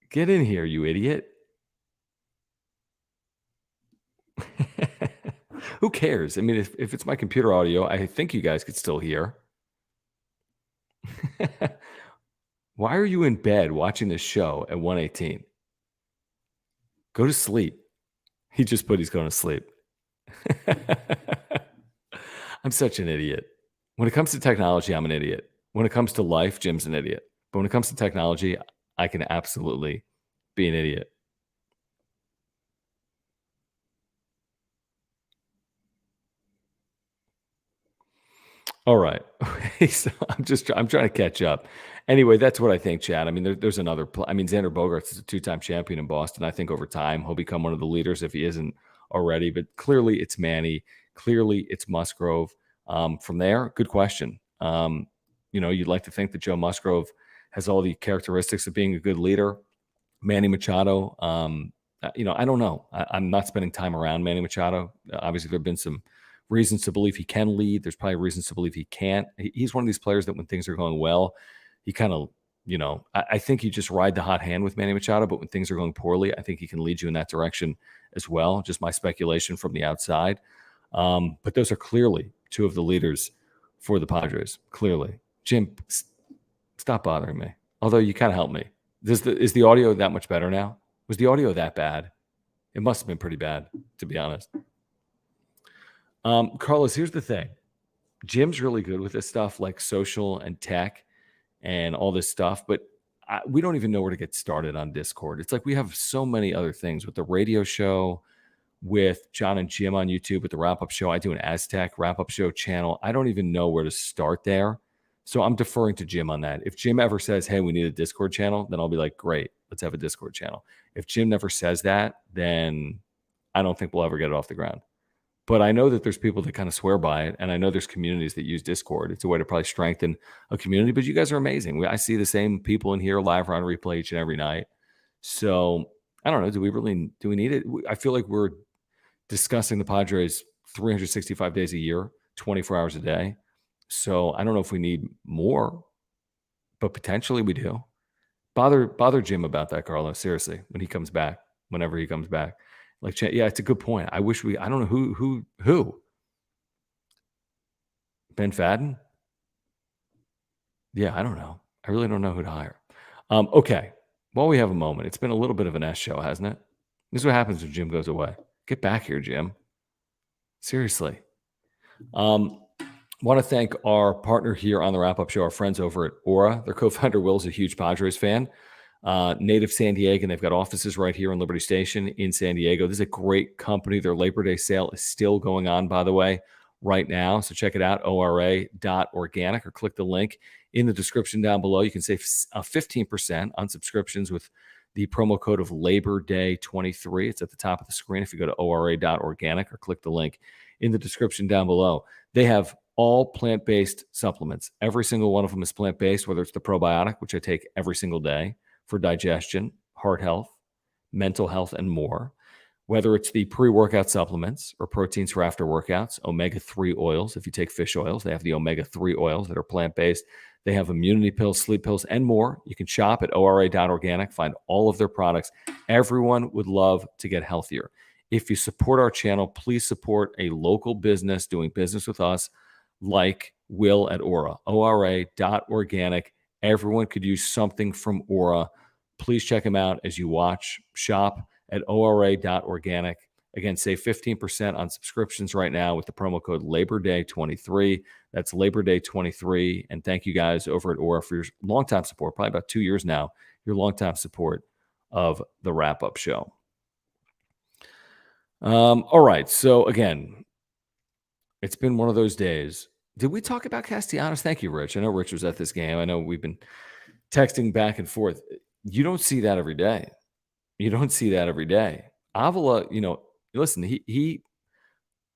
Get in here, you idiot. Who cares? I mean, if it's my computer audio, I think you guys could still hear. Why are you in bed watching this show at 1:18? Go to sleep. He just put he's going to sleep. I'm such an idiot. When it comes to technology, I'm an idiot. When it comes to life, Jim's an idiot. But when it comes to technology, I can absolutely be an idiot. All right. So I'm trying to catch up. Anyway, that's what I think, Chad. I mean, there's another. Xander Bogaerts is a 2-time champion in Boston. I think over time he'll become one of the leaders if he isn't already. But clearly, it's Manny. Clearly, it's Musgrove. From there, good question. You'd like to think that Joe Musgrove has all the characteristics of being a good leader. Manny Machado. I don't know. I'm not spending time around Manny Machado. Obviously, there have been some reasons to believe he can lead. There's probably reasons to believe he can't. He's one of these players that when things are going well, he kind of, I think you just ride the hot hand with Manny Machado, but when things are going poorly, I think he can lead you in that direction as well. Just my speculation from the outside. But those are clearly 2 of the leaders for the Padres. Clearly. Jim, stop bothering me. Although you kind of helped me. Is the audio that much better now? Was the audio that bad? It must have been pretty bad, to be honest. Carlos, here's the thing. Jim's really good with this stuff like social and tech and all this stuff, but we don't even know where to get started on Discord. It's like we have so many other things with the radio show, with John and Jim on YouTube, with the wrap-up show. I do an Aztec wrap-up show channel. I don't even know where to start there. So I'm deferring to Jim on that. If Jim ever says, hey, we need a Discord channel, then I'll be like, great, let's have a Discord channel. If Jim never says that, then I don't think we'll ever get it off the ground. But I know that there's people that kind of swear by it, and I know there's communities that use Discord. It's a way to probably strengthen a community, but you guys are amazing. I see the same people in here live or on replay each and every night. So I don't know. Do we need it? I feel like we're discussing the Padres 365 days a year, 24 hours a day. So I don't know if we need more, but potentially we do. Bother Jim about that, Carlos. Seriously, when he comes back, whenever he comes back, like, yeah, it's a good point. I wish I don't know who Ben Fadden. Yeah, I don't know. I really don't know who to hire. Okay, while we have a moment, it's been a little bit of an S show, hasn't it? This is what happens when Jim goes away. Get back here, Jim. Seriously. Want to thank our partner here on the wrap-up show, our friends over at Aura. Their co-founder Will's a huge Padres fan, native San Diego, and they've got offices right here in Liberty Station in San Diego. This is a great company. Their Labor Day sale is still going on, by the way, right now. So check it out, ora.organic, or click the link in the description down below. You can save 15% on subscriptions with the promo code of Labor Day 23. It's at the top of the screen if you go to ora.organic or click the link in the description down below. They have all plant-based supplements. Every single one of them is plant-based, whether it's the probiotic, which I take every single day for digestion, heart health, mental health, and more. Whether it's the pre-workout supplements or proteins for after workouts, omega-3 oils. If you take fish oils, they have the omega-3 oils that are plant-based. They have immunity pills, sleep pills, and more. You can shop at ora.organic, find all of their products. Everyone would love to get healthier. If you support our channel, please support a local business doing business with us, like Will at Aura, ora.organic. Everyone could use something from Aura. Please check them out as you watch. Shop at ora.organic. Again, save 15% on subscriptions right now with the promo code Labor Day 23. That's Labor Day 23. And thank you guys over at Aura for your longtime support, probably about 2 years now, your longtime support of the wrap-up show. All right. So again, it's been one of those days. Did we talk about Castellanos? Thank you, Rich. I know Rich was at this game. I know we've been texting back and forth. You don't see that every day. You don't see that every day. Avila, listen, he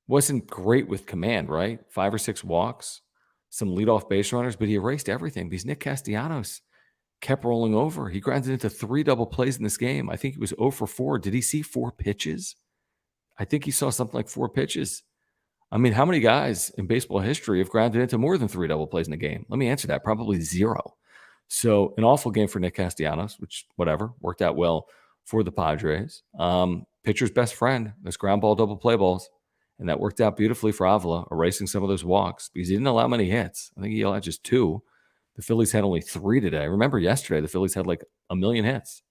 wasn't great with command, right? 5 or 6 walks, some leadoff base runners, but he erased everything because Nick Castellanos kept rolling over. He grounded into 3 double plays in this game. I think he was 0 for 4. Did he see 4 pitches? I think he saw something like 4 pitches. I mean, how many guys in baseball history have grounded into more than 3 double plays in a game? Let me answer that. Probably 0. So an awful game for Nick Castellanos, which whatever, worked out well for the Padres. Pitcher's best friend, those ground ball double play balls. And that worked out beautifully for Avila, erasing some of those walks because he didn't allow many hits. I think he allowed just 2. The Phillies had only 3 today. Remember yesterday, the Phillies had like 1 million hits.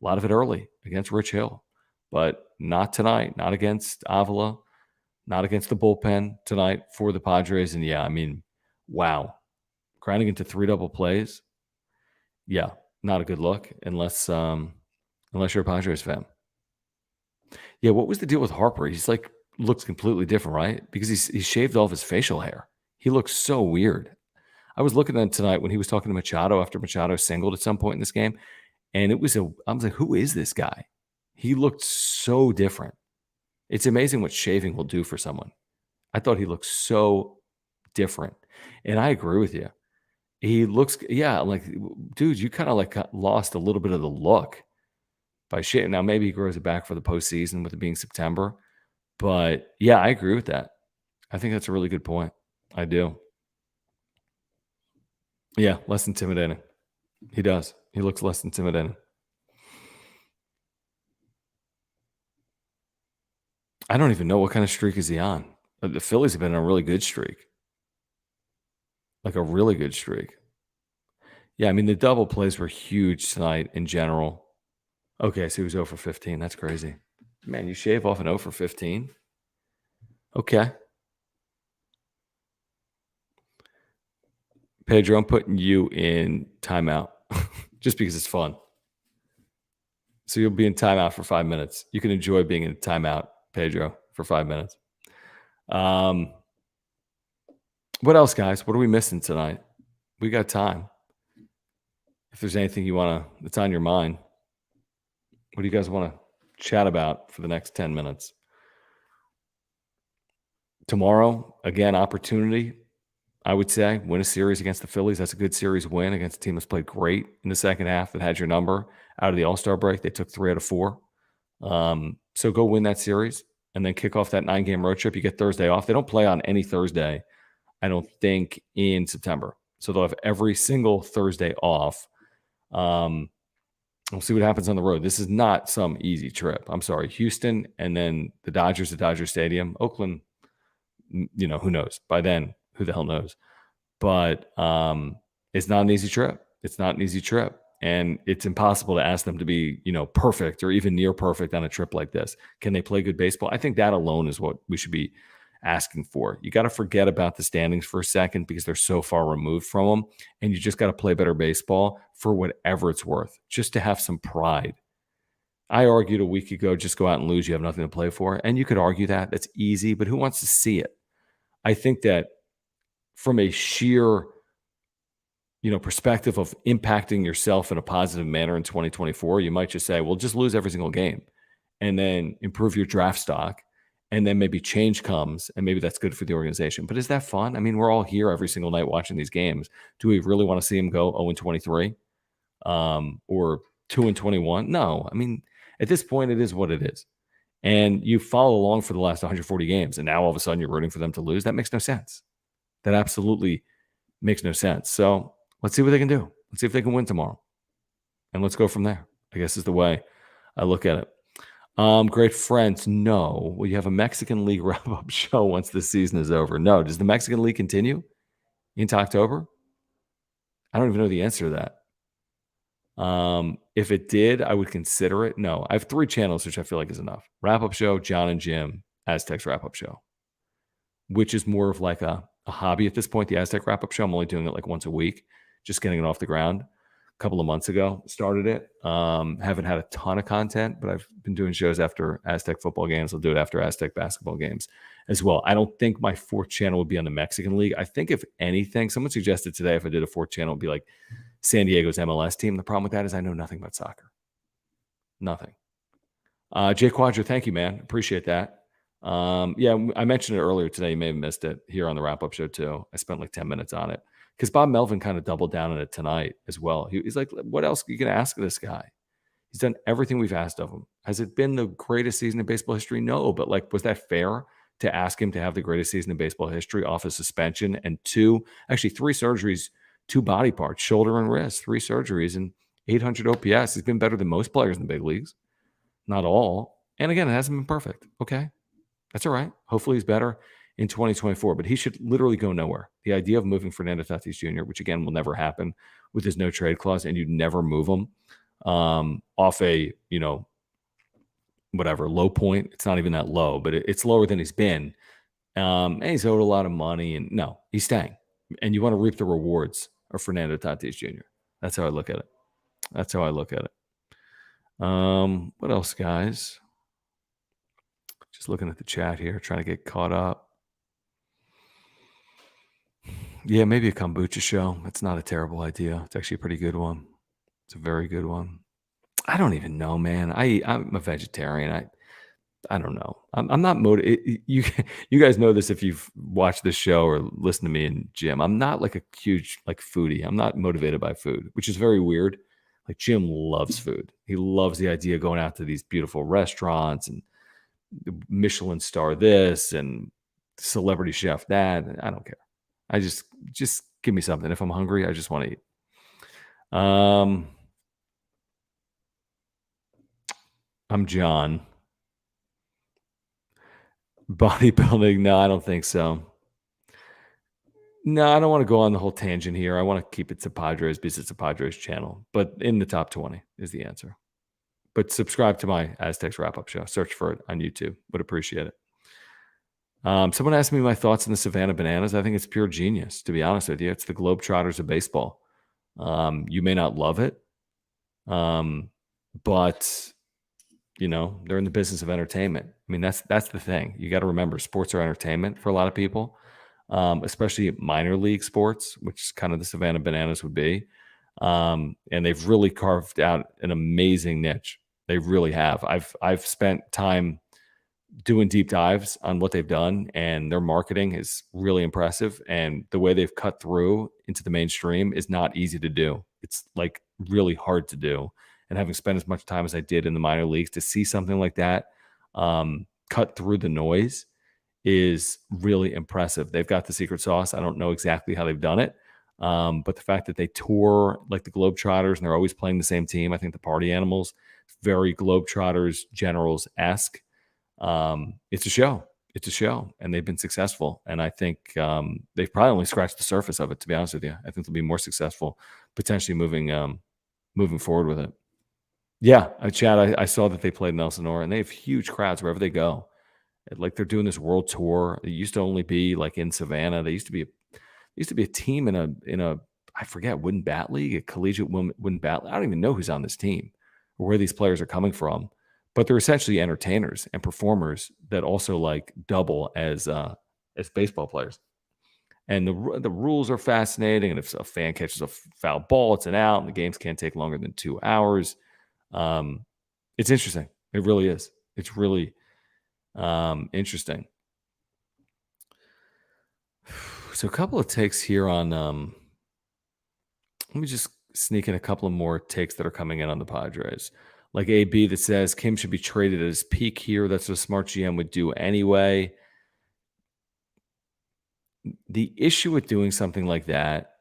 A lot of it early against Rich Hill. But not tonight, not against Avila, not against the bullpen tonight for the Padres. And yeah, I mean, wow. Grounding into 3 double plays. Yeah, not a good look unless you're a Padres fan. Yeah, what was the deal with Harper? He's like looks completely different, right? Because he shaved off his facial hair. He looks so weird. I was looking at him tonight when he was talking to Machado after Machado singled at some point in this game, and I was like, who is this guy? He looked so different. It's amazing what shaving will do for someone. I thought he looked so different, and I agree with you. He looks, yeah, like, dude, you kind of like lost a little bit of the look by shaving. Now maybe he grows it back for the postseason with it being September. But yeah, I agree with that. I think that's a really good point. I do. Yeah, less intimidating. He does. He looks less intimidating. I don't even know what kind of streak is he on. The Phillies have been on a really good streak. Like a really good streak. Yeah, I mean, the double plays were huge tonight in general. Okay, so he was 0 for 15. That's crazy. Man, you shave off an 0 for 15? Okay. Pedro, I'm putting you in timeout just because it's fun. So you'll be in timeout for 5 minutes. You can enjoy being in timeout, Pedro, for 5 minutes. What else, guys? What are we missing tonight? We got time. If there's anything that's on your mind, what do you guys want to chat about for the next 10 minutes? Tomorrow, again, opportunity. I would say. Win a series against the Phillies. That's a good series win against a team that's played great in the second half that had your number out of the All-Star break. They took 3 out of 4. So go win that series and then kick off that 9-game road trip. You get Thursday off. They don't play on any Thursday, I don't think, in September. So they'll have every single Thursday off. We'll see what happens on the road. This is not some easy trip. I'm sorry. Houston and then the Dodgers at Dodger Stadium. Oakland, who knows? By then, who the hell knows? But it's not an easy trip. It's not an easy trip. And it's impossible to ask them to be, perfect or even near perfect on a trip like this. Can they play good baseball? I think that alone is what we should be asking for. You got to forget about the standings for a second because they're so far removed from them. And you just got to play better baseball for whatever it's worth, just to have some pride. I argued a week ago, just go out and lose. You have nothing to play for. And you could argue that. That's easy, but who wants to see it? I think that from a sheer perspective of impacting yourself in a positive manner in 2024, you might just say, well, just lose every single game and then improve your draft stock. And then maybe change comes and maybe that's good for the organization. But is that fun? I mean, we're all here every single night watching these games. Do we really want to see them go 0-23 or 2-21? No. I mean, at this point, it is what it is. And you follow along for the last 140 games. And now all of a sudden you're rooting for them to lose. That makes no sense. That absolutely makes no sense. So let's see what they can do. Let's see if they can win tomorrow. And let's go from there, I guess is the way I look at it. Great friends. No. Will you have a Mexican League wrap-up show once the season is over? No. Does the Mexican League continue into October? I don't even know the answer to that. If it did, I would consider it. No. I have 3 channels, which I feel like is enough. Wrap-up show, John and Jim, Aztecs wrap-up show, which is more of like a hobby at this point. The Aztec wrap-up show, I'm only doing it like once a week, just getting it off the ground. Couple of months ago started it. Haven't had a ton of content, but I've been doing shows after Aztec football games. I'll do it after Aztec basketball games as well. I don't think my 4th channel would be on the Mexican League. I think if anything, someone suggested today if I did a 4th channel, it'd be like San Diego's MLS team. The problem with that is I know nothing about soccer. Nothing. Jay Quadra, thank you, man. Appreciate that. Yeah, I mentioned it earlier today. You may have missed it here on the wrap-up show too. I spent like 10 minutes on it. Because Bob Melvin kind of doubled down on it tonight as well. He's like, what else are you going to ask of this guy? He's done everything we've asked of him. Has it been the greatest season in baseball history? No. But was that fair to ask him to have the greatest season in baseball history off of suspension and 3 surgeries, 2 body parts, shoulder and wrist, 3 surgeries and 800 OPS? He's been better than most players in the big leagues. Not all. And again, it hasn't been perfect. Okay. That's all right. Hopefully he's better in 2024, but he should literally go nowhere. The idea of moving Fernando Tatis Jr., which again will never happen with his no trade clause, and you'd never move him off a, low point. It's not even that low, but it's lower than he's been. And he's owed a lot of money, and no, he's staying. And you want to reap the rewards of Fernando Tatis Jr. That's how I look at it. What else, guys? Just looking at the chat here, trying to get caught up. Yeah, maybe a kombucha show. That's not a terrible idea. It's actually a pretty good one. It's a very good one. I don't even know, man. I'm a vegetarian. I don't know. I'm not motivated. You guys know this if you've watched this show or listened to me and Jim. I'm not like a huge foodie. I'm not motivated by food, which is very weird. Like Jim loves food. He loves the idea of going out to these beautiful restaurants and Michelin star this and celebrity chef that. I don't care. I just give me something. If I'm hungry, I just want to eat. I'm John. Bodybuilding? No, I don't think so. No, I don't want to go on the whole tangent here. I want to keep it to Padres because it's a Padres channel. But in the top 20 is the answer. But subscribe to my Aztecs wrap-up show. Search for it on YouTube. Would appreciate it. Someone asked me my thoughts on the Savannah Bananas. I think it's pure genius, to be honest with you. It's the Globetrotters of baseball. You may not love it, but they're in the business of entertainment. I mean, that's the thing. You got to remember, sports are entertainment for a lot of people, especially minor league sports, which is kind of the Savannah Bananas would be. And they've really carved out an amazing niche. They really have. I've spent time doing deep dives on what they've done, and their marketing is really impressive. And the way they've cut through into the mainstream is not easy to do. It's like really hard to do. And having spent as much time as I did in the minor leagues, to see something like that cut through the noise is really impressive. They've got the secret sauce. I don't know exactly how they've done it. But the fact that they tour like the Globetrotters and they're always playing the same team, I think the Party Animals, very Globetrotters, Generals-esque. It's a show. It's a show, and they've been successful. And I think they've probably only scratched the surface of it, to be honest with you. I think they'll be more successful potentially moving forward with it. Yeah, Chad, I saw that they played in Elsinore, and they have huge crowds wherever they go. Like they're doing this world tour. It used to only be like in Savannah. They used to be a team in a I forget, wooden bat league, a collegiate wooden bat league. I don't even know who's on this team or where these players are coming from, but they're essentially entertainers and performers that also like double as baseball players. And the rules are fascinating. And if a fan catches a foul ball, it's an out, and the games can't take longer than 2 hours. It's interesting. It really is. It's really interesting. So a couple of takes here on let me just sneak in a couple of more takes that are coming in on the Padres. Like AB that says Kim should be traded at his peak here. That's what a smart GM would do anyway. The issue with doing something like that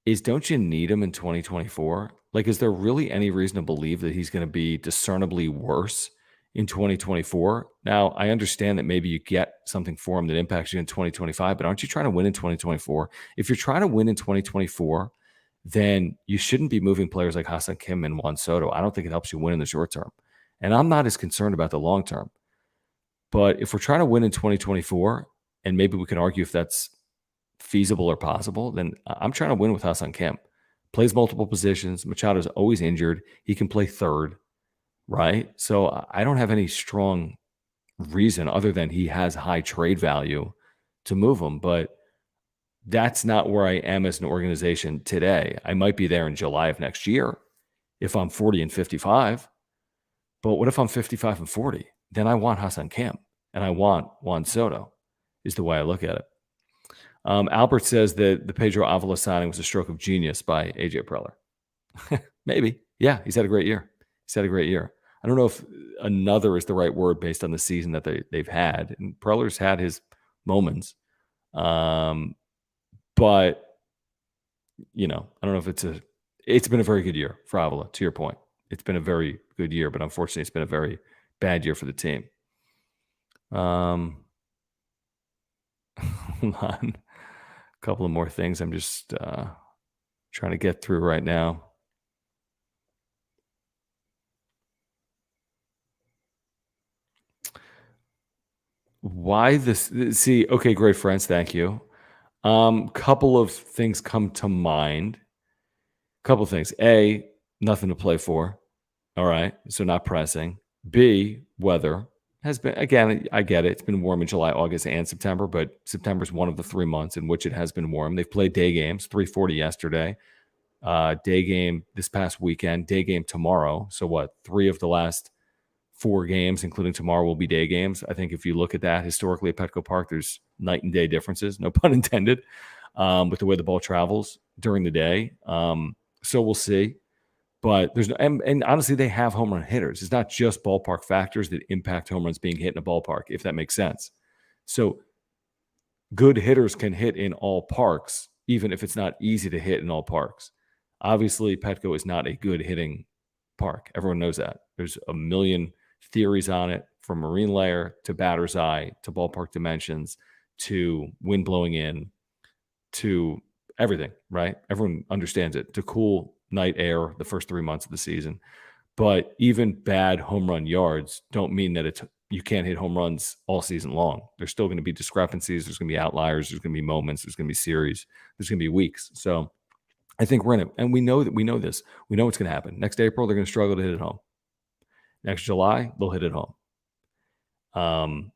is, don't you need him in 2024? Like, is there really any reason to believe that he's going to be discernibly worse in 2024? Now, I understand that maybe you get something for him that impacts you in 2025, but aren't you trying to win in 2024? If you're trying to win in 2024, then you shouldn't be moving players like Hassan Kim and Juan Soto. I don't think it helps you win in the short term. And I'm not as concerned about the long term. But if we're trying to win in 2024, and maybe we can argue if that's feasible or possible, then I'm trying to win with Hassan Kim. Plays multiple positions. Machado's always injured. He can play third, right? So I don't have any strong reason other than he has high trade value to move him. But that's not where I am as an organization today. I might be there in July of next year if I'm 40 and 55. But what if I'm 55 and 40? Then I want Hassan Kim and I want Juan Soto, is the way I look at it. Albert says that the Pedro Avila signing was a stroke of genius by AJ Preller. Maybe. Yeah, he's had a great year. I don't know if another is the right word based on the season that they've had. And Preller's had his moments. But, I don't know if it's been a very good year for Avila, to your point. It's been a very good year, but unfortunately, it's been a very bad year for the team. Hold on. A couple of more things I'm just trying to get through right now. Why this? See, okay, great friends. Thank you. Couple of things come to mind. Couple of things. A, nothing to play for. All right. So not pressing. B, weather has been, again, I get it. It's been warm in July, August, and September, but September is one of the 3 months in which it has been warm. They've played day games, 3:40 yesterday, day game this past weekend, day game tomorrow. So what? 3 of the last 4 games, including tomorrow, will be day games. I think if you look at that historically at Petco Park, there's night and day differences, no pun intended, with the way the ball travels during the day. So we'll see. But there's no, and honestly, they have home run hitters. It's not just ballpark factors that impact home runs being hit in a ballpark, if that makes sense. So good hitters can hit in all parks, even if it's not easy to hit in all parks. Obviously, Petco is not a good hitting park. Everyone knows that. There's a million theories on it, from marine layer to batter's eye to ballpark dimensions to wind blowing in to everything, right? Everyone understands it. To cool night air the first 3 months of the season. But even bad home run yards don't mean that you can't hit home runs all season long. There's still going to be discrepancies. There's going to be outliers. There's going to be moments. There's going to be series. There's going to be weeks. So I think we're in it. And we know this. We know what's going to happen. Next April, they're going to struggle to hit it home. Next July, they'll hit it home.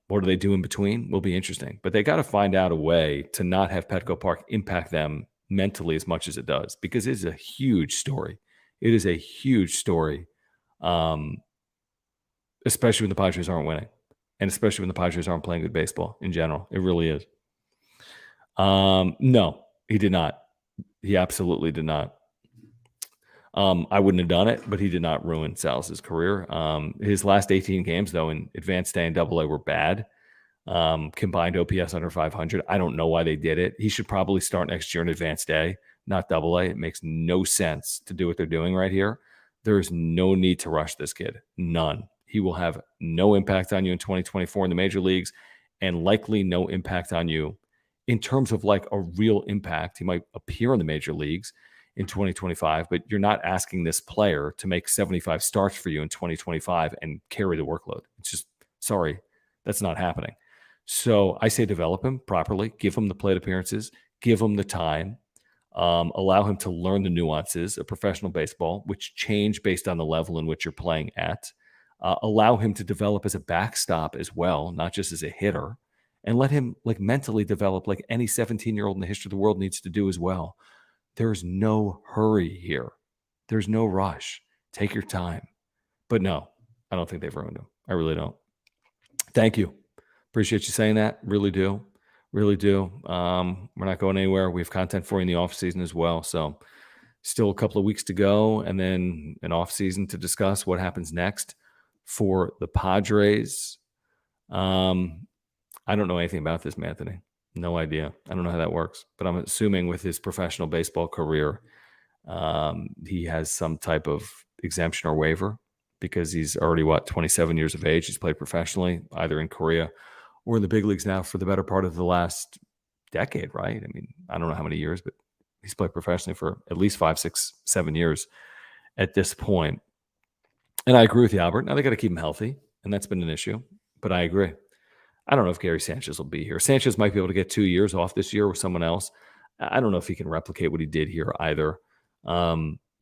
What do they do in between? Will be interesting. But they got to find out a way to not have Petco Park impact them mentally as much as it does, because it's a huge story. It is a huge story, especially when the Padres aren't winning. And especially when the Padres aren't playing good baseball in general. It really is. No, he did not. He absolutely did not. I wouldn't have done it, but he did not ruin Salaz's career. His last 18 games, though, in Advanced A and AA were bad. Combined OPS under 500. I don't know why they did it. He should probably start next year in Advanced A, not AA. It makes no sense to do what they're doing right here. There is no need to rush this kid. None. He will have no impact on you in 2024 in the major leagues, and likely no impact on you in terms of like a real impact. He might appear in the major leagues in 2025, but you're not asking this player to make 75 starts for you in 2025 and carry the workload. It's just, sorry, that's not happening. So I say develop him properly, give him the plate appearances, give him the time, allow him to learn the nuances of professional baseball, which change based on the level in which you're playing at. Allow him to develop as a backstop as well, not just as a hitter, and let him like mentally develop like any 17-year-old in the history of the world needs to do as well. There's no hurry here. There's no rush. Take your time. But no, I don't think they've ruined him. I really don't. Thank you. Appreciate you saying that. Really do. Really do. We're not going anywhere. We have content for you in the off season as well. So still a couple of weeks to go, and then an off season to discuss what happens next for the Padres. I don't know anything about this, Anthony. No idea. I don't know how that works, but I'm assuming with his professional baseball career, he has some type of exemption or waiver because he's already, 27 years of age. He's played professionally, either in Korea or in the big leagues now for the better part of the last decade, right? I mean, I don't know how many years, but he's played professionally for at least 5, 6, 7 years at this point. And I agree with you, Albert. Now they got to keep him healthy, and that's been an issue, but I agree. I don't know if Gary Sanchez will be here. Sanchez might be able to get 2 years off this year with someone else. I don't know if he can replicate what he did here either.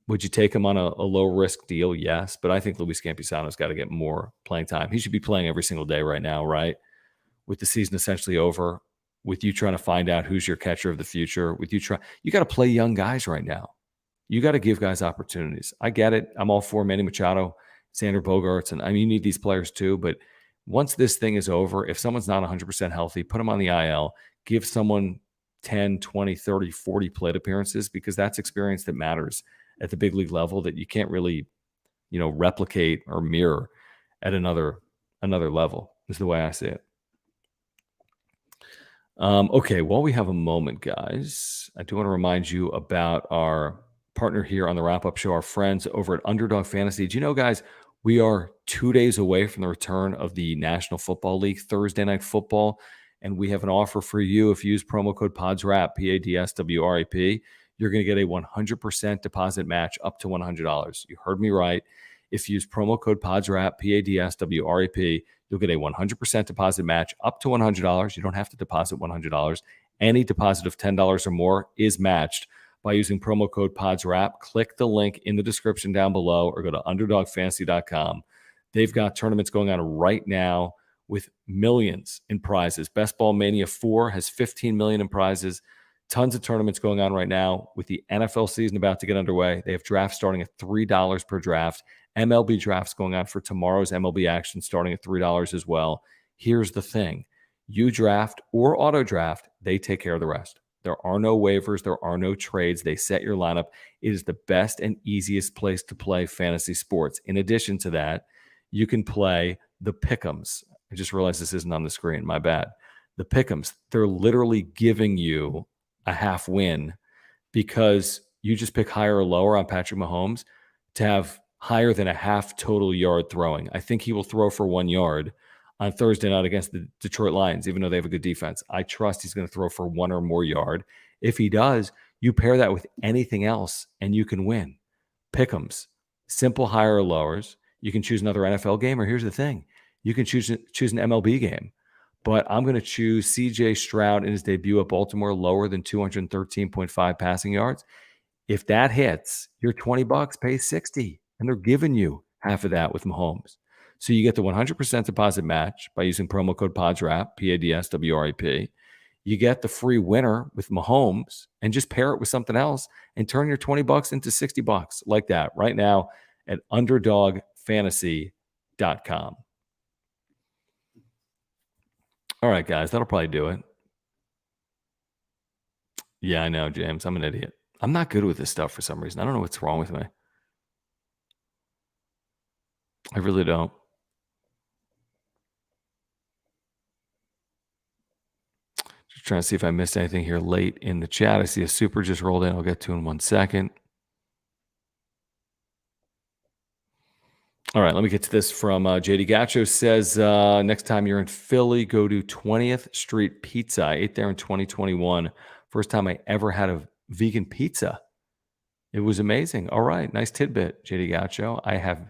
Would you take him on a low-risk deal? Yes, but I think Luis Campusano's got to get more playing time. He should be playing every single day right now, right? With the season essentially over, with you trying to find out who's your catcher of the future, you got to play young guys right now. You got to give guys opportunities. I get it. I'm all for Manny Machado, Xander Bogaerts, and I mean, you need these players too, but once this thing is over, if someone's not 100% healthy, put them on the IL, give someone 10, 20, 30, 40 plate appearances, because that's experience that matters at the big league level that you can't really, replicate or mirror at another level, is the way I see it. Okay, while we have a moment, guys, I do want to remind you about our partner here on the wrap-up show, our friends over at Underdog Fantasy. Do you know, guys, we are 2 days away from the return of the National Football League, Thursday Night Football, and we have an offer for you. If you use promo code PODSWRAP, PADSWRAP, you're going to get a 100% deposit match up to $100. You heard me right. If you use promo code PODSWRAP, PADSWRAP, you'll get a 100% deposit match up to $100. You don't have to deposit $100. Any deposit of $10 or more is matched by using promo code PODSWRAP. Click the link in the description down below or go to underdogfantasy.com. They've got tournaments going on right now with millions in prizes. Best Ball Mania 4 has $15 million in prizes. Tons of tournaments going on right now with the NFL season about to get underway. They have drafts starting at $3 per draft. MLB drafts going on for tomorrow's MLB action starting at $3 as well. Here's the thing. You draft or auto draft, they take care of the rest. There are no waivers. There are no trades. They set your lineup. It is the best and easiest place to play fantasy sports. In addition to that, you can play the Pick'ems. I just realized this isn't on the screen. My bad. The Pick'ems, they're literally giving you a half win because you just pick higher or lower on Patrick Mahomes to have higher than a half total yard throwing. I think he will throw for 1 yard on Thursday night against the Detroit Lions, even though they have a good defense. I trust he's going to throw for 1 or more yard. If he does, you pair that with anything else and you can win. Pick'ems, simple higher or lowers. You can choose another NFL game, or here's the thing. You can choose an MLB game. But I'm going to choose C.J. Stroud in his debut at Baltimore lower than 213.5 passing yards. If that hits, your $20 pays $60, and they're giving you half of that with Mahomes. So you get the 100% deposit match by using promo code PODSWRAP, PADSWRAP. You get the free winner with Mahomes and just pair it with something else and turn your $20 into $60 like that right now at underdogfantasy.com. All right, guys, that'll probably do it. Yeah, I know, James. I'm an idiot. I'm not good with this stuff for some reason. I don't know what's wrong with me. I really don't. Just trying to see if I missed anything here late in the chat. I see a super just rolled in. I'll get to in 1 second. All right, let me get to this from JD Gacho says, next time you're in Philly, go to 20th Street Pizza. I ate there in 2021. First time I ever had a vegan pizza. It was amazing. All right, nice tidbit, JD Gacho.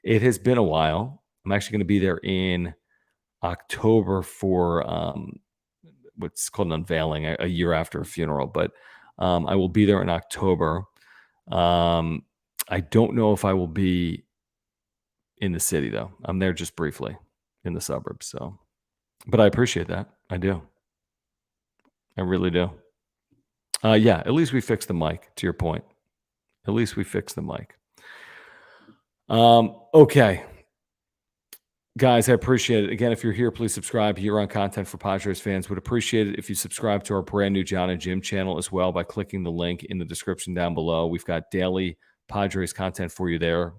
It has been a while. I'm actually going to be there in October for what's called an unveiling, a year after a funeral. But I will be there in October. I don't know if I will be in the city, though. I'm there just briefly in the suburbs. So, but I appreciate that. I do. I really do. Yeah, at least we fixed the mic, to your point. At least we fixed the mic. Okay. Guys, I appreciate it. Again, if you're here, please subscribe here on Content for Padres Fans. Would appreciate it if you subscribe to our brand new John and Jim channel as well by clicking the link in the description down below. We've got daily Padres content for you there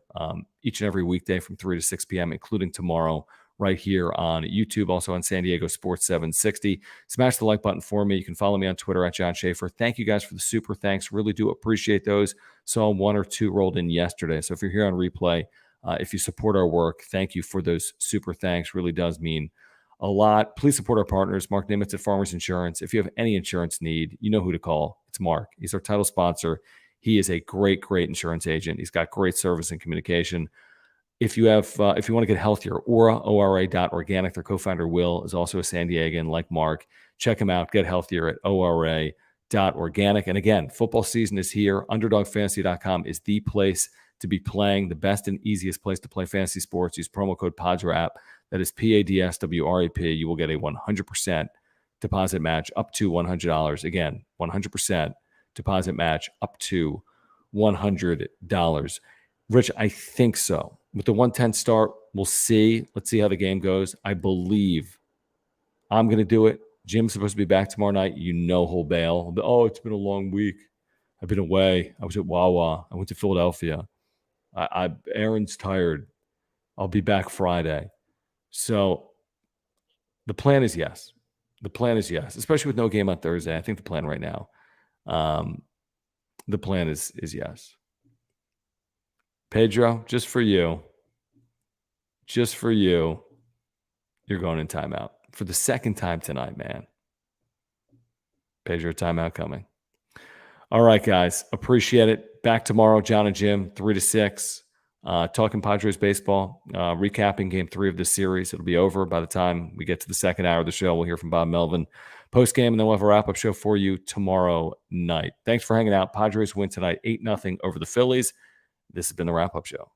each and every weekday from 3 to 6 p.m., including tomorrow right here on YouTube, also on San Diego Sports 760. Smash the like button for me. You can follow me on Twitter at John Schaefer. Thank you guys for the super thanks. Really do appreciate those. Saw 1 or 2 rolled in yesterday. So if you're here on replay, if you support our work, thank you for those super thanks. Really does mean a lot. Please support our partners, Mark Nimitz at Farmers Insurance. If you have any insurance need, you know who to call. It's Mark. He's our title sponsor. He is a great, great insurance agent. He's got great service and communication. If you want to get healthier, ORA.organic. Their co-founder Will is also a San Diegan, like Mark. Check him out. Get healthier at ORA.organic. And again, football season is here. UnderdogFantasy.com is the place to be playing, the best and easiest place to play fantasy sports. Use promo code PADSWRAP. That is PADSWRAP. You will get a 100% deposit match up to $100. Again, 100% deposit match up to $100. Rich, I think so. With the 110 start, we'll see. Let's see how the game goes. I believe I'm going to do it. Jim's supposed to be back tomorrow night. You know he'll bail. Oh, it's been a long week. I've been away. I was at Wawa. I went to Philadelphia. Aaron's tired. I'll be back Friday. So the plan is yes. The plan is yes, especially with no game on Thursday. I think the plan right now, the plan is yes. Pedro, just for you, you're going in timeout for the second time tonight, man. Pedro, timeout coming. All right, guys. Appreciate it. Back tomorrow, John and Jim, 3 to 6. Talking Padres baseball, recapping game 3 of this series. It'll be over by the time we get to the second hour of the show. We'll hear from Bob Melvin post-game, and then we'll have a wrap-up show for you tomorrow night. Thanks for hanging out. Padres win tonight 8-0 over the Phillies. This has been the wrap-up show.